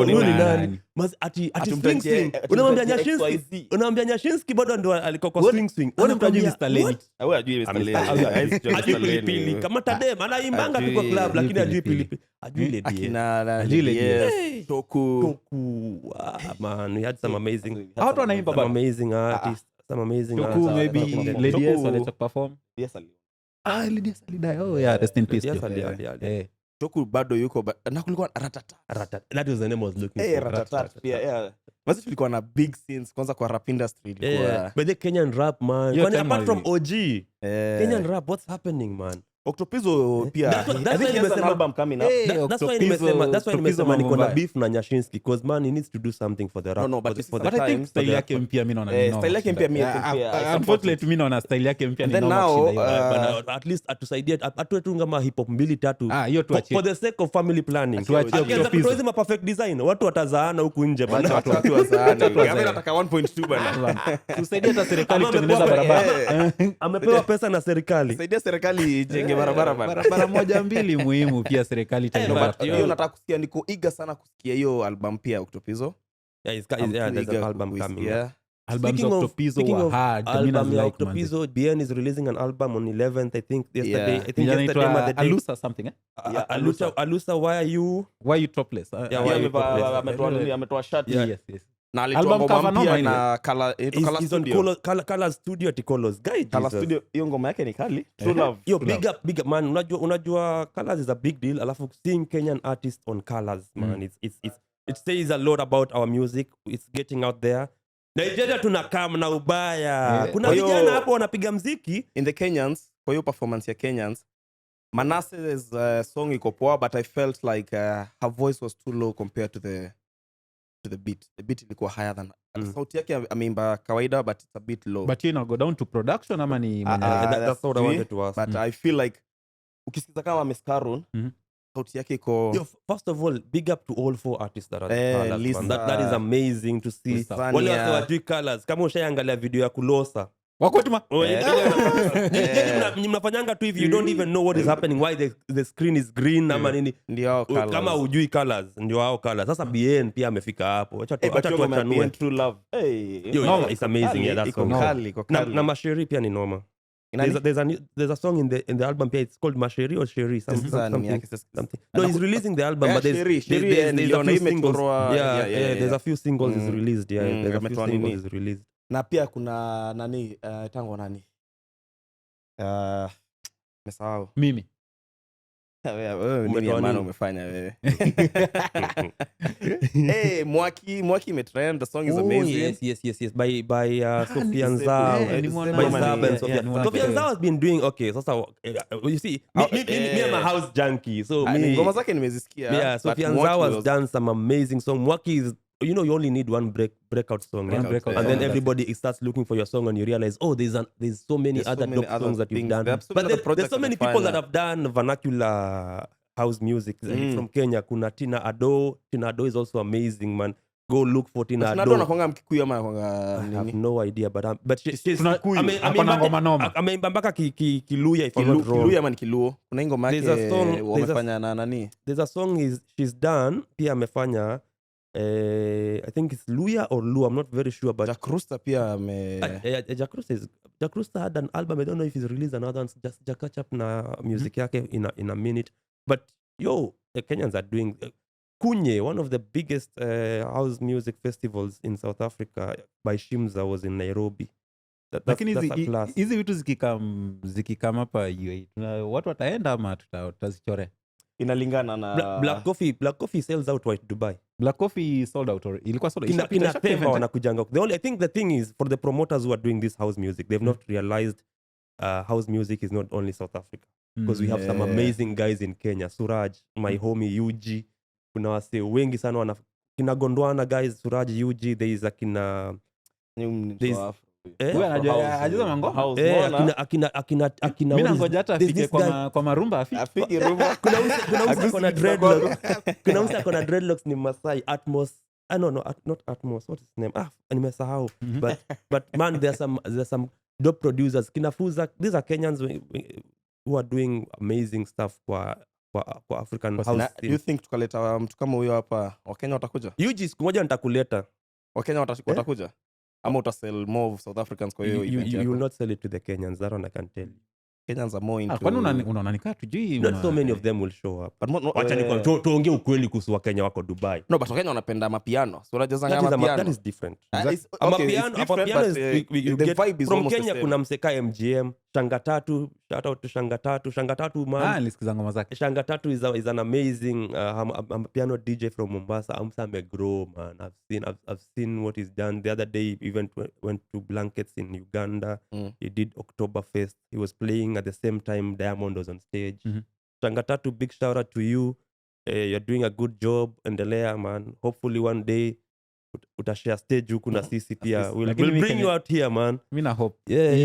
ni nani? Ati swing. Unamwambia Nyashinski bado ndo alikuwa kwa swing. Unamtajia Mr. Lenny. Wewe ajui Mr. Lenny. Pilipili kama Tadem anaimbanga tu kwa club lakini ajui pilipili. Ajui Lady. Ajui Lady. Toku. Man, we had some amazing. Watu wanaimba bado. Amazing artists. Some amazing artists. Toku maybe Lady yes wanaweza perform. Yes ali. Lady yes alidai. Oh yeah, rest in peace. Yes ali. Toku bado yuko na kulikuwa Ratata. That was the name I was looking for. Ratata pia yeah. Basi tulikuwa na big scenes kwanza kwa rap industry ilikuwa. But the Kenyan rap man. When apart from OG, Kenyan rap what's happening man? Octopizo pia. That's why nimesema album coming up. That's why nimesema niko na beef na Nyashinski because man he needs to do something for the rap. No, but I think style yake mpya mimi naona ni style yake mpya unfortunately mimi naona style yake mpya ni now at least atusaidie atuetunga ma hip hop 2-3 hiyo tuachie for the sake of family planning. Tuachie Octopizo ma perfect design watu watazaana huku nje bana, watu wazaana. Gavana nataka 1.2 bana. Tusaidie hata serikali kutengeneza barabara. Amepewa pesa na serikali. Saidia serikali ijenge barabara moja mbili muhimu pia serikali itaendelea. Hiyo nataka kusikia, niko eager sana kusikia hiyo album pia Octopizo. There's an album coming. Yeah. Albums of Octopizo were hard. Album ya Octopizo, BN is releasing an album on 11th I think yesterday. I think yesterday Alusa something Alusa why are you topless? ametoa shati. Yes. Na alitoa ngoma mpya na Color Studio ati Colors guy. Color Studio hiyo ngoma yake ni kali. True Love. Yo big man, unajua Colors is a big deal. Alafu seeing Kenyan artists on Colors man, it says a lot about our music. It's getting out there. Nigeria tunakaa na ubaya. Kuna vijana hapo wanapiga muziki in the Kenyans. Kwa hiyo performance ya Kenyans, Manasseh's song iko poa, but I felt like her voice was too low compared to the beat. The beat ilikuwa higher than sauti yake ameimba kawaida, but it's a bit low. But you know, go down to production ama ni that's what I wanted to ask. But I feel like ukisikiza kama Miss Karun sauti yake iko Yo, first of all, big up to all 4 artists that are Colors, Lisa, man. That is amazing to see. Wale watu wajui Colors, kama ushaangalia video ya Kulosa. Wakotuma. Mnafanyanga tu hivi, you don't even know what is happening, why the screen is green ama nini. Ndio Colors. Kama ujui Colors, ndio hao Colors. Sasa BN pia amefika hapo. Acha tuachanue. True Love. Yo, it's amazing, yeah, that's iko kali. Na Masheri pia ni noma. There's a song in the album here, it's called Masheri or Sheri something. No, he's releasing the album, but there's a few singles. There's a few singles is released. There's a few singles is released. Na pia kuna nani tango nani? Mesahau. Mimi. Wewe nini maana umefanya wewe? Mwaki imetrend, the song is amazing. Yes. By Sophia Nzao. Sophia Nzao has been doing okay. So you see, me I'm a house junkie. So ngoma zake nimezisikia. Yeah, Sophia Nzao has done some amazing song. Mwaki is, you know, you only need one breakout song, and then everybody starts looking for your song, and you realize, oh, there's so many other dope songs that you've done. But there's so many people that have done vernacular house music from Kenya. Kuna Tina Ado. Tina Ado is also amazing, man. Go look for Tina Ado. Anakuanga Mkikuyu ama anakuanga nini? I have no idea, but she's Kikuyu. Akona ngoma noma. Ameimba mpaka Kiluya, if I'm not wrong. Kiluya ama Kiluo. Kuna ngoma yake wamefanya na nani? There's a song she's done, pia amefanya I think it's Luya or Lu, I'm not very sure, but Jakrusta pia Jakrusta had an album. I don't know if he's released another one. Just catch up na music yake in a minute. But yo, the Kenyans are doing Kunye, one of the biggest house music festivals in South Africa by Shimza was in Nairobi. That's a class. Hizi vitu zikikama hapa UAE, watu wataenda ama tutazichore? Inalingana na Black Coffee sells out right Dubai. Black Coffee sold out or ilikuwa sold out. Inapema wanakujanga. I think the thing is, for the promoters who are doing this house music, they've not realized house music is not only South Africa, because we have some amazing guys in Kenya. Suraj, my homie UG, kuna wase wengi sana kina Gondwana guys, Suraj, UG, there is akina Mimi nangoja hata afike kwa marumba afike rumba. Kuna usa kona dreadlocks ni Masai Atmos. Not Atmos, what is his name? Nimesahau. But man, there's some dope producers. Kinafuza, these are Kenyans who are doing amazing stuff kwa African house scene. Do you think tukaleta mtu kama huyo hapa, Wakenya watakuja? UG siku moja nitakuleta. Wakenya watakuja? Ama utasell more of South Africans kwa hiyo event yako? You will not sell it to the Kenyans, that one I can tell you. Kenyans are more into... Kwani unaona nikaa tujui? Not so many of them will show up. Wacha ni tuongee ukweli kuhusu Wakenya wako Dubai. No, but Wakenya wanapenda mapiano. So unajazanga mapiano. That is different. Mapiano is the vibe is from Kenya kuna mseka MGM, Shanga Tatu, shout out to Shanga Tatu. Shanga Tatu, man. Nilisikiza ngoma zake. Shanga Tatu is an amazing piano DJ from Mombasa. Amsa amegrow, man. I've seen what he's done. The other day he went to Blankets in Uganda. He did Oktoberfest. He was playing at the same time Diamond was on stage. Shanga Tatu, big shout out to you. You're doing a good job. Endelea, man. Hopefully one day utashare stage huku na sisi pia. We'll bring you out here, man. Mimi na hope.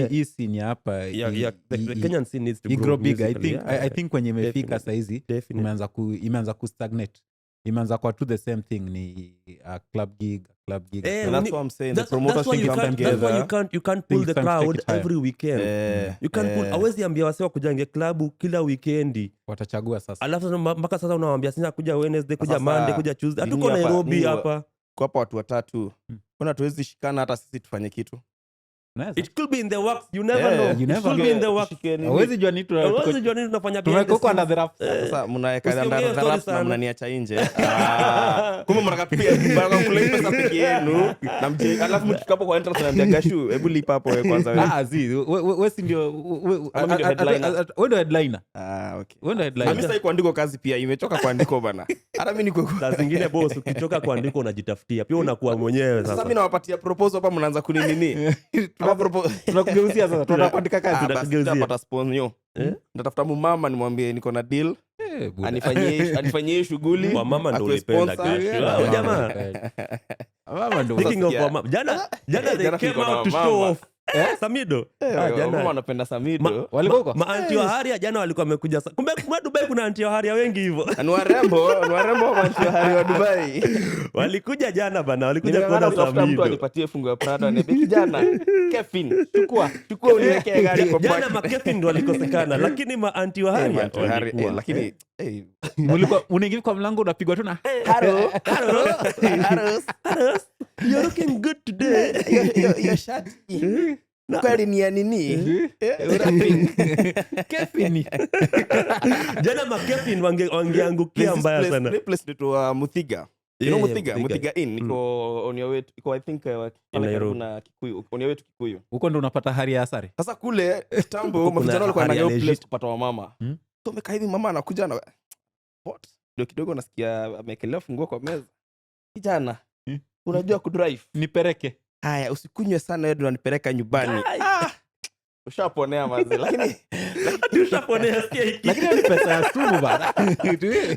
Hii scene hapa. The Kenyan scene needs to grow big. I think kwenye imefika saizi imeanza ku stagnate. Imeanza kwa to the same thing ni a club gig. And that's what I'm saying. The promoters should come together. That's why you can't pull the crowd every weekend. You can't pull. Hawezi ambia wase kujange club kila weekendi. Watachagua sasa. Alafu mpaka sasa unawaambia sina kuja Wednesday, kuja Monday, kuja Tuesday. Hatuko Nairobi hapa. Kwa hapa watu watatu. Kuna tuwezi shikana hata sisi tufanye kitu. It could be in the works. You never know. It could be in the works. Hawezi jua nini tunafanya behind the scenes. Under the wraps. Sasa mnaweka under the wraps na mnaniacha nje. Kumbe mnakapia bado kulei pesa peke yenu. Na mje alafu mkikapo kwa entrance na Gashu, hebu lipa hapo wewe kwanza. Wewe si ndio wewe ndio headliner. Okay. Wewe ndio headliner. Mimi sasa kuandiko kazi pia imechoka kuandiko bana. Hata mimi niko saa zingine boss ukichoka kuandiko unajitafutia. Pia unakuwa mwenyewe sasa. Sasa mimi nawapatia proposal hapa mnaanza kunini? Tunakugeuzia sasa, tunakuandika kazi, tutapata sponsor. Natafuta mama nimwambie niko na deal. Anifanyie shughuli. Kwa mama ndo ulipenda Gashu. Jamaa. Mama ndo. Speaking of mama, jana they came out to show off. Samido. Jana wanapenda Samido. Walikuwa huko? Maanti wa Haria jana walikuwa wamekuja. Kumbe Dubai kuna anti wa Haria wengi hivyo. Ni warembo wa anti wa Haria wa Dubai. Walikuja jana bana, walikuja Nimeona kuona mtu Samido. alipatie fungu ya Prada ni kijana. Kevin, chukua uniwekee gari kwa Jana parking. makefin ndo walikosekana, lakini maanti wa Haria walikuwa. Lakini Mulikuwa unaingia kwa mlango unapigwa tu na Haros. You're looking good today. Your shirt. Kweli ni ya nini? Kevin. Jana makefin wangeangukia mbaya sana. Place to Muthiga. You know Muthiga Inn iko on your way iko I think na Kikuyu. On your way to Kikuyu. Huko ndo unapata Haria ya Asari. Sasa kule kitambo mafijana walikuwa na place kupata wa mama. So umekaa hivi mama anakuja na what? Ndio kidogo nasikia amekelea funguo kwa meza. Kijana, unajua kudrive? Nipeleke. Haya, usikunywe sana wewe unanipeleka nyumbani. Ushaponea mazi lakini Ushaponea sikia hiki. Lakini ni pesa ya sumu bana.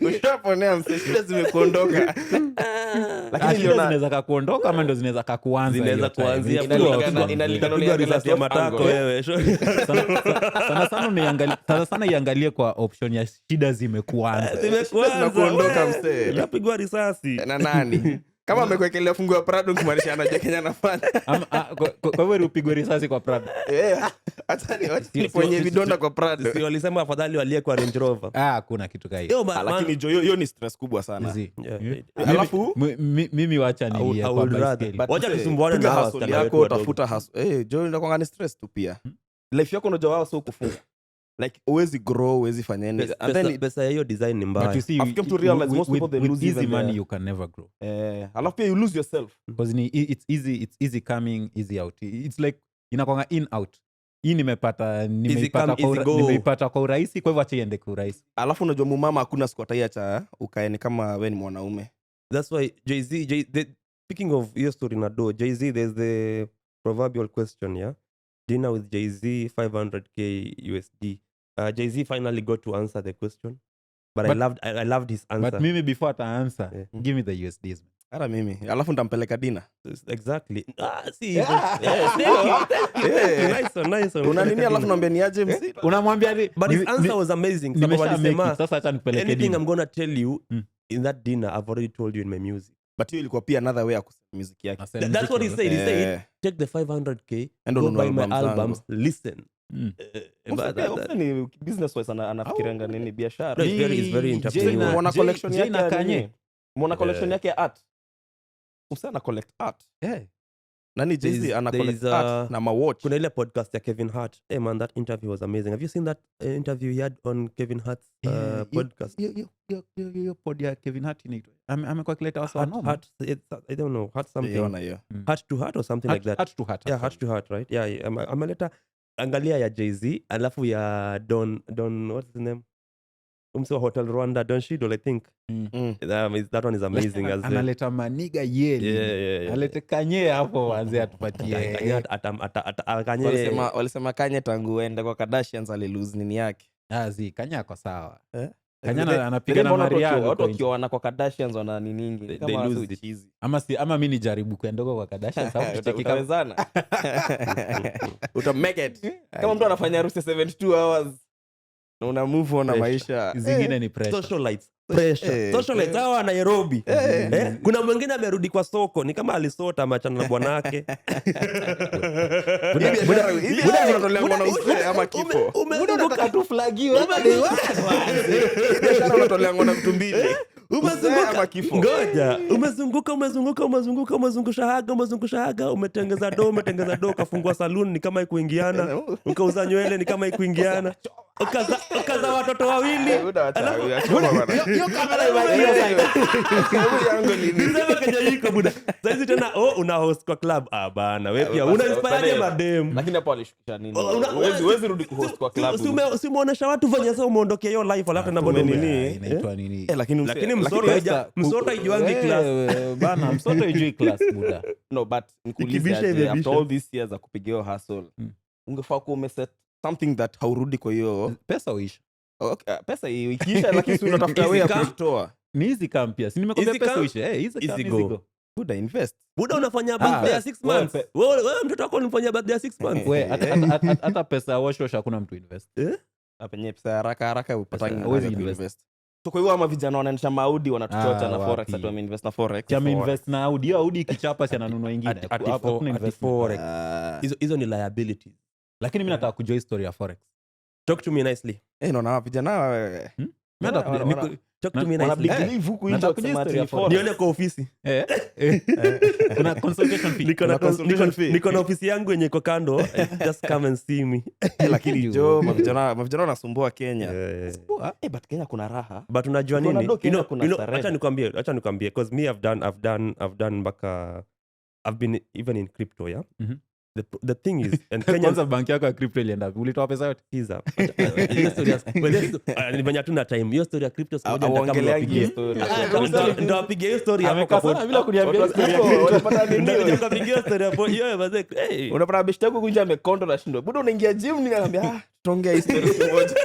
Ushaponea shida zimekuondoka. Lakini ndio zinaweza kakuondoka ama ndio zinaweza kakuanza. Zinaweza kuanzia inalingana na risasi ya matako wewe. Sana iangalie kwa option ya shida zimekuanza. Zimekuondoka msee. Yapigwa risasi. Na nani? Kama amekuwekelea fungu ya Prado kumaanisha anajua Kenya anafanya. Kwa hivyo upigwe risasi kwa Prado. Hata ni kwenye vidonda kwa Prado. Si walisema afadhali walie kwa Range Rover. Kuna kitu kai hiyo. Lakini hiyo ni stress kubwa sana. Alafu mimi wacha nilie kwa baiskeli. Wacha tusumbuane na hawa yako utafuta hustle. Joy inakuwa ni stress tu pia. Life yako unajua wao sio kufunga. Like always grow, always fanya nini. And then pesa hiyo design ni mbaya. But you see, I've come to realize most people they lose easy even money you can never grow. Alafu pia you lose yourself. Because it's easy coming, easy out. It's like inakuwa in out. Hii nimeipata kwa urahisi, kwa hivyo acha iende kwa urahisi. Alafu unajua mumama hakuna siku ataiacha ukae kama wewe ni mwanaume. That's why Jay-Z speaking of your story na do, Jay-Z there's the proverbial question, yeah? Dinner with Jay-Z, 500k USD. Jay-Z finally got to answer the question, but I loved his answer. But mimi before ata answer, give me the USDs. Hata mimi. Alafu nitampeleka dinner. Exactly. See. Thank you. Nice one. Una nini alafu naambia ni aje msi? Unamwambia but his answer was amazing. Sababu alisema sasa acha nipeleke dinner. Anything I'm going to tell you in that dinner I've already told you in my music. But hiyo ilikuwa pia another way ya kusema music yake. That's what he said. He said take the 500k and go buy my albums, listen. Ni business wise anafikirianga nini biashara. It's very entrepreneurial. Mwana collection yake Kanye. Mwana collection yake art. Usana collect art. Nani Jay-Z ana collect art na watch. Kuna ile podcast ya Kevin Hart. Hey man, that interview was amazing. Have you seen that interview he had on Kevin Hart's podcast? Yo pod ya Kevin Hart inaitwa. Amekuwa kileta wasa Hart, I don't know, Hart something. Heart to Heart or something like that. Heart to Heart. Yeah, Heart to Heart, right? Yeah, ameleta angalia ya Jay-Z, alafu ya Don what's his name? Umsewa Hotel Rwanda, Don Shido, I think. That one is amazing as well. Analeta maniga yeli. Yeah. Alete Kanye hapo wanze atupatie. Kanye. Walisema Kanye tangu ende kwa Kardashians alilose nini yake. Kanye ako sawa. Kanye anapiga na Mariano. Watu wakiona kwa Kardashians wana nini kama lose cheesy. Ama mimi nijaribu kuendoko kwa Kardashians sababu tutakikawezana. Utamake it. Kama mtu anafanya harusi 72 hours na una move on na maisha. Zingine ni pressure. Socialites. Socialites hawa Nairobi. Kuna mwingine amerudi kwa soko ni kama alisota machana na bwanake. Buda unatolea mwana usee ama kifo. Unataka tu flagiwe. Biashara unatolea mwana mtu mbili. Umezunguka kifo. Ngoja. Umezungusha haga, umetengeza do, kafungua saloon ni kama ikuingiana. Ukauza nywele ni kama ikuingiana. Ukaza watoto wawili. Hiyo kamera yangu ni nisema Kenya iko buda. Sasa tena una host kwa club. Bana wewe pia una inspire madem. Lakini hapo alishukisha nini? Huwezi rudi kuhost kwa club. Si umeonesha watu fanya sasa umeondokea hiyo life alafu na bado nini? Inaitwa nini? Lakini msoto ijuangi class. Bana msoto ijui class buda. No, but nikuulize after all these years za kupigia hustle. Ungefaa kuwa umeset something that haurudi kwa hiyo pesa uisha. Okay, pesa ikiisha lakini si unatafuta way ya kutoa. Ni hizi kampia. Si nimekwambia pesa uisha. Hizi go. Buda invest. Buda unafanya birthday ya 6 months. Wewe mtoto wako unafanya birthday ya 6 months. We hata pesa ya wash hakuna mtu invest. Penye pesa haraka upatani Hawezi invest. So kwa hiyo ama vijana wanaendesha maudi wanatuchocha na forex atu invest na forex. Kama invest na Audi kichapa si ananunua ingine. Hapo kuna invest forex. Hizo ni liabilities. Lakini mimi nataka kujua history ya forex. Talk to me nicely. Naona vijana wewe. Talk to me nicely. Believe huku nje kusema forex. Nione kwa ofisi. Kuna consultation fee. Niko na ofisi yangu yenye iko kando. Just come and see me. Lakini jo mavijana wanasumbua Kenya. But Kenya kuna raha. But unajua nini? Acha nikwambie because me I've done baka I've been even in crypto, yeah. The thing is, and Kenya kwanza banki yako ya crypto ilienda ulitoa pesa yote hizo nimenya tu na time hiyo story ya crypto moja nitakampigia story ndio apige hiyo story hapo kwa bila kuniambia unapata nini ndio kupigia story hapo hiyo baze unapata beshte yako kunja amekonto na shindo budo unaingia gym nikamwambia tongea hii story moja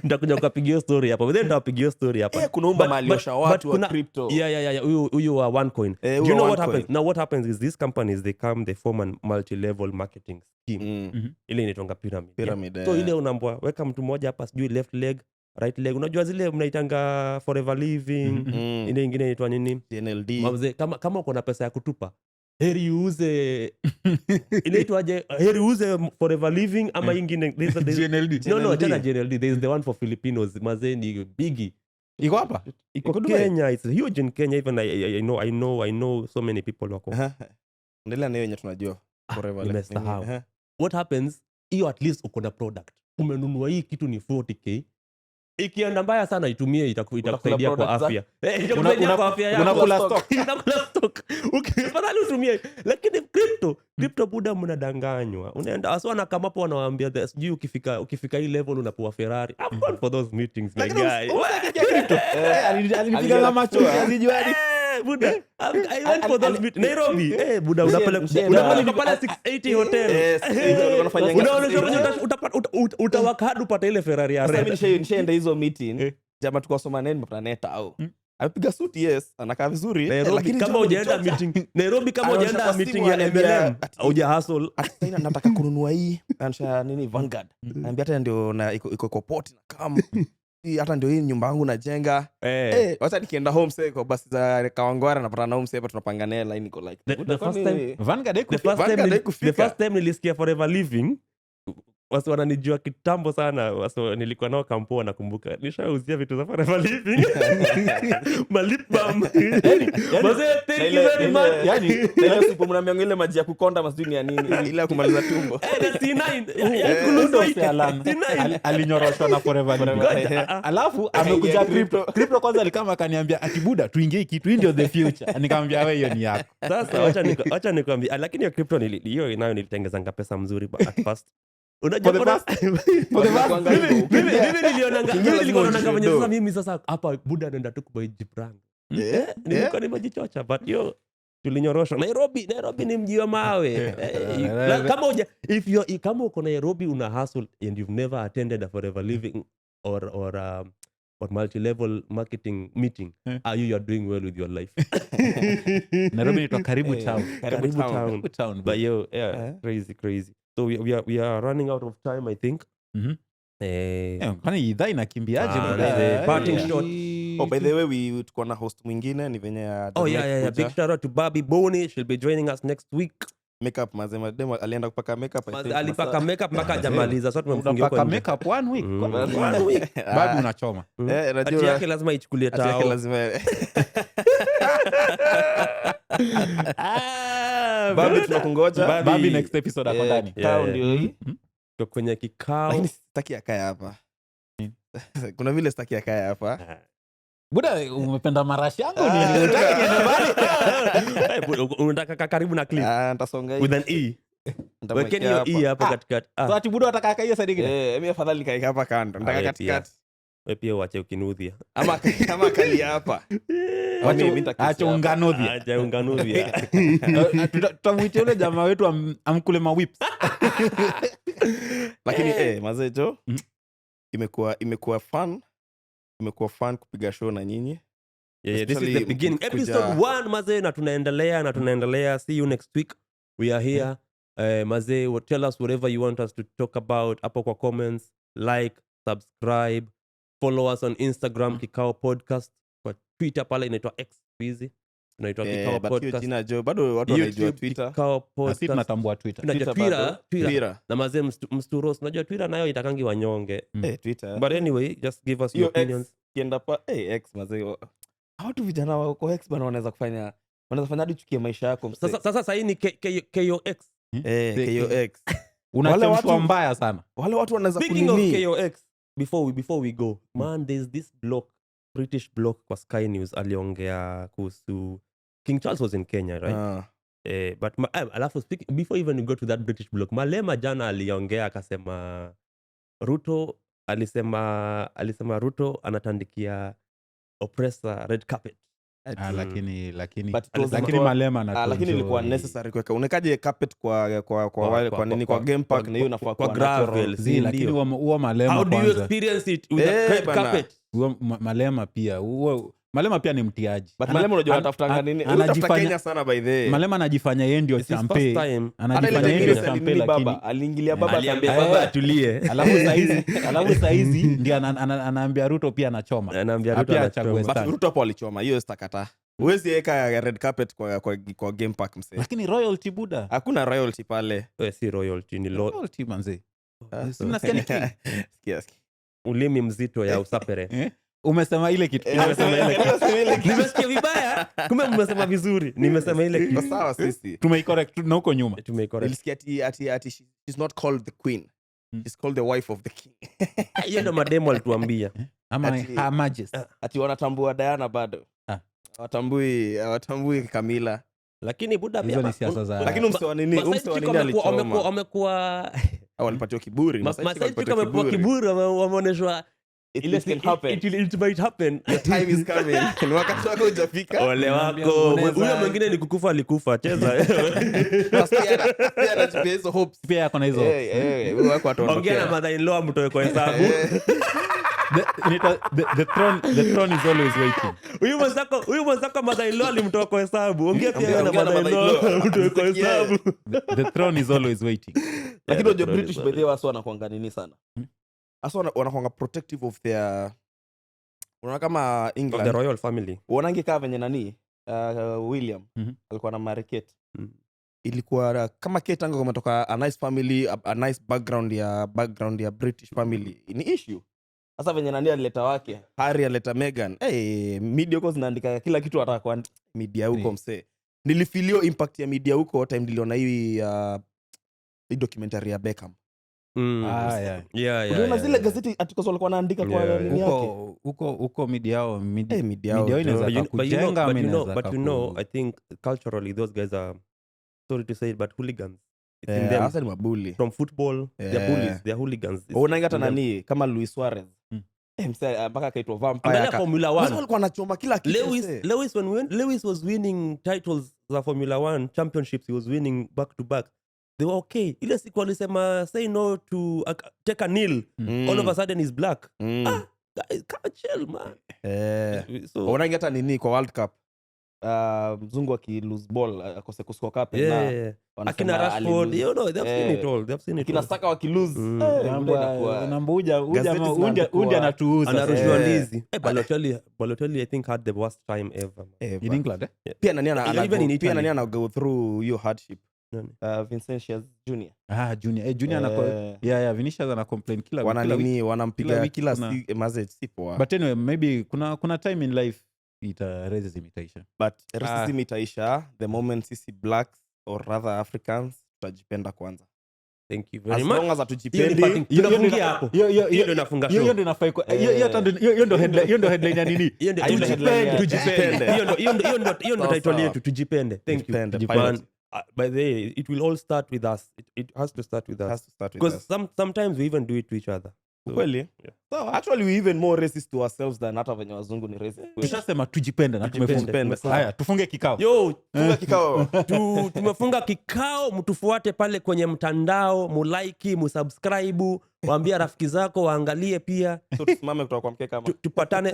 nitakuja kupigia story hapo then nitapigia story hapa kunaomba mali ya watu wa crypto yeah huyu wa OneCoin do you know what happens now what happens is these companies they form a multi-level marketing scheme ile inaitwa pyramid so ile unaambia weka mtu mmoja hapa sijui left leg right leg unajua zile mnaitanga forever living ile nyingine inaitwa nini TNLD kama uko na pesa ya kutupa heri uuze inaitwaje heri uuze forever living ama nyingine GNLD no tena GNLD there is the one for Filipinos mazeni bigi iko hapa iko Kenya it's huge in Kenya even I know so many people wako endelea nayo yenye tunajua forever living what happens hiyo at least uko na product umenunua hii kitu ni 40k ikienda mbaya sana itumie itakusaidia kwa afya itakusaidia kwa afya yako unakula stock ukifadhali utumie lakini crypto buda mnadanganywa unaenda aswana kama hapo wanawaambia sijui ukifika hii level unapewa Ferrari I'm going for those meetings my guy alinipiga kama macho azijuani buda I went for those meetings Nairobi buda unapeleka pale 680 hotel utawaka hadi upata ile Ferrari ya red sasa nishaenda hizo meeting jamaa tukasoma nini planeta au amepiga suti yes anakaa vizuri lakini kama hujaenda meeting ya MLM huja hustle sasa nataka kununua hii anisha nini Vanguard anambia hata ndio na iko port na kama hata ndio hii nyumba yangu najenga wacha nikienda home say kwa basi za Kawangwara napata na home say hapa tunapanga naye line iko like the first time nilisikia forever living wasi wananijua kitambo sana wasi nilikuwa nao kampo nakumbuka nishauzia vitu za forever living malipam wazee thank you very much yani leo sipo mnaambia ile maji ya kukonda masijui ya nini ile ya kumaliza tumbo na C9 alinyoroshwa na forever living alafu amekuja crypto kwanza alikama akaniambia akibuda tuingie kitu ndio the future nikamwambia wewe hiyo ni yako sasa acha nikwambie lakini hiyo crypto hiyo nayo nilitengezanga pesa mzuri at first unajua mimi nilionanga venye sasa mimi sasa hapa buda naenda tu kubai jiprang nilikuwa nimejichocha but hiyo tulinyoroshwa Nairobi ni mji wa mawe kama uko Nairobi una hustle and you've never attended a forever living or multi-level marketing meeting you are doing well with your life Nairobi ni karibu town but crazy so we are running out of time I think kwani idhaa inakimbiaje parting shot by the way tuko na host mwingine ni venye big shout out to Bobby Boni she'll be joining us next week makeup mazema demo alienda kupaka makeup alipaka makeup mpaka hajamaliza sasa tumemfungia kwa makeup 1 week bado unachoma ati yake lazima ichukulie tao Babi tunakungoja Babi next episode hapo ndani tao ndio hii kwenye kikao lakini sitaki akae hapa kuna vile sitaki akae hapa buda umependa marashi yangu ni unataka niende mbali unataka karibu na Cliff nitasonga with an wekeni hiyo hapo katikati so ati buda unataka akae hiyo side nyingine mimi afadhali nikae hapa kando nataka katikati wewe pia uache ukinudhia ama kali hapa acha unganudhia tutamwitia yule jamaa wetu amkule ma whips lakini mazejo imekuwa fun kupiga show na nyinyi Yeah, this is the Especially beginning. kuja- Episode 1 mazee, na tunaendelea. See you next week. We are here. Mazee, tell us whatever you want us to talk about. Hapo kwa comments, like, subscribe, follow us on Instagram Kikao Podcast, kwa Twitter pale inaitwa X busy. Tunaitwa Kikao but hiyo Podcast. jina jo bado watu wanaijua YouTube Twitter. Kikao Na sisi Podcast. tunatambua Twitter. Tunajua Twitter Twitter. Na mazee msturos. Unajua Twitter nayo itakangi wanyonge. Twitter. But anyway, just give us your Hiyo opinions. kienda pa X mazee. Watu vijana wako X bana wanaweza kufanya hadi chukia maisha yako msee. Sasa hii ni KOX. KOX. Unachemshwa watu- mbaya sana. Wale watu wanaweza Speaking of kunini. KOX, before we go, man, there's this British bloke kwa Sky News aliongea kuhusu King Charles was in Kenya, right? But alafu before even we go to that British bloke, Malema jana aliongea akasema alisema Ruto anatandikia oppressor red carpet. Lakini But it was Malema na lakini ilikuwa necessary kuweka. Unakaje carpet kwa nini kwa game park na hiyo inafaa kwa kwa gravel. lakini huo Malema How do you kwanza. experience it with a red bana. carpet? Huo Malema pia. Huo Malema pia ni mtiaji. But Malema unajua anatafutanga nini? Anatafuta Kenya sana by the way. Malema anajifanya yeye ndio It's his champe. first time. Anajifanya yeye ndio Hata ile champe time lakini baba aliingilia baba Aliambia akaambia baba atulie. alafu saizi ndio anaambia Ruto pia anachoma. Anaambia Ruto Pia anachoma. achague but stand. Ruto hapo alichoma hiyo stakata. Huwezi weka red carpet kwa game park msee. Lakini royalty buda. Hakuna royalty pale. Si royalty ni Royalty manze. Si mnasikia ni king? Sikia. ulimi mzito ya usapere. Umesema ile kitu. Nimesikia vibaya, kumbe mmesema vizuri. Nimesema ile Kwa kitu. sawa sisi. Tumeicorrect na huko nyuma. Tumecorrect. Nilisikia ati she's not called the queen. She's called the wife of the king. Hiyo ndo mademo alituambia. Ama Ati- Her Majesty. Ati wanatambua Diana bado. Hawatambui Camilla. Lakini buda Hizo ni siasa za Lakini umse wa nini alichoma. wamekuwa Walipatiwa kiburi. masaiti wamepewa kiburi, wameonyeshwa It can happen. it might happen. Your time is coming. Ni wakati wako hujafika. Ole wako. Huyo mwingine ni kukufa alikufa. Cheza. Pia anachipia hizo hopes. pia yako na hizo. Huyo wako ataondokea. Ongea na mother-in-law mtoe kwa hesabu. The throne is always waiting. Huyu mwenzako mother-in-law alimtoa kwa hesabu. Ongea pia na mother-in-law mtoe kwa hesabu. The throne is always waiting. Lakini unajua British by the way wasa wanakuanga nini sana. Hasa wanakuanga protective of their unaona kama Of the England. royal family. Unaangi kaa venye nani William alikuwa na marry Kate. Ilikuwa kama Kate tangu kumetoka a nice family, a nice background ya British family. Ni issue. Sasa venye nani alileta wake, Harry alileta Meghan. Media huko zinaandika kila kitu wataka kwa media huko msee. Nilifilio impact ya media huko time niliona hii documentary ya Beckham. Yeah. Unaona zile gazeti articles walikuwa wanaandika kwa nini yake. Huko media yao Media yao inaweza kujenga ama inaweza but you know, I think culturally those guys are, sorry to say it, but hooligans. It's in them. Hasa ni mabuli. From football, they're bullies, they're hooligans. Unaanga hata nani kama Luis Suarez. Msee mpaka akaitwa vampire. Angalia Formula 1. Walikuwa wanachoma kila kitu. Lewis was winning titles za Formula 1 championships. He was winning back to back. They were okay. Ile siku alisema say no to take a nil. All of a sudden he's black. Guys, can't chill, man. So Unaanga hata nini kwa World Cup. Mzungu akilose ball akose kuscore cup yeah. Akina Rashford, you know, they've seen it all. They've seen it kina all. Saka wakilose. Undi anatuuza. Anarushiwa ndizi. Balotelli I think had the worst time ever. In England, Pia nani Even in Italy. ana go through your hardship. Nani? Vincentius Junior. Junior Vinicius ana complain kila wiki. Wanampiga wiki kila kuna- message sipo. But anyway, maybe kuna time in life racism itaisha. But racism itaisha the moment sisi blacks or rather Africans tutajipenda kwanza. Thank you As very much. long as hatujipendi, Tunafungia hapo. Hiyo ndio inafunga show. Hiyo ndio inafai kwa hiyo ndio headline ya nini? Hiyo ndio Hiyo ndio headline ya tujipende. Hiyo ndio title yetu, tujipende. Thank you. Tujipende. Man, by the way, it will all start with us. It has to start with It us. has to start with Because us. sometimes we even do it to each other. So, Kweli? yeah. So actually we even more racist to ourselves than hata venye wazungu ni racist. Tushasema tujipende na tumefunga. Tujipende. Haya, tufunge kikao. Yo, Funga kikao. tumefunga kikao. Mtufuate pale kwenye mtandao, mulike, musubscribe, waambia rafiki zako waangalie pia. So tusimame kutoka kwa mkeka. Tupatane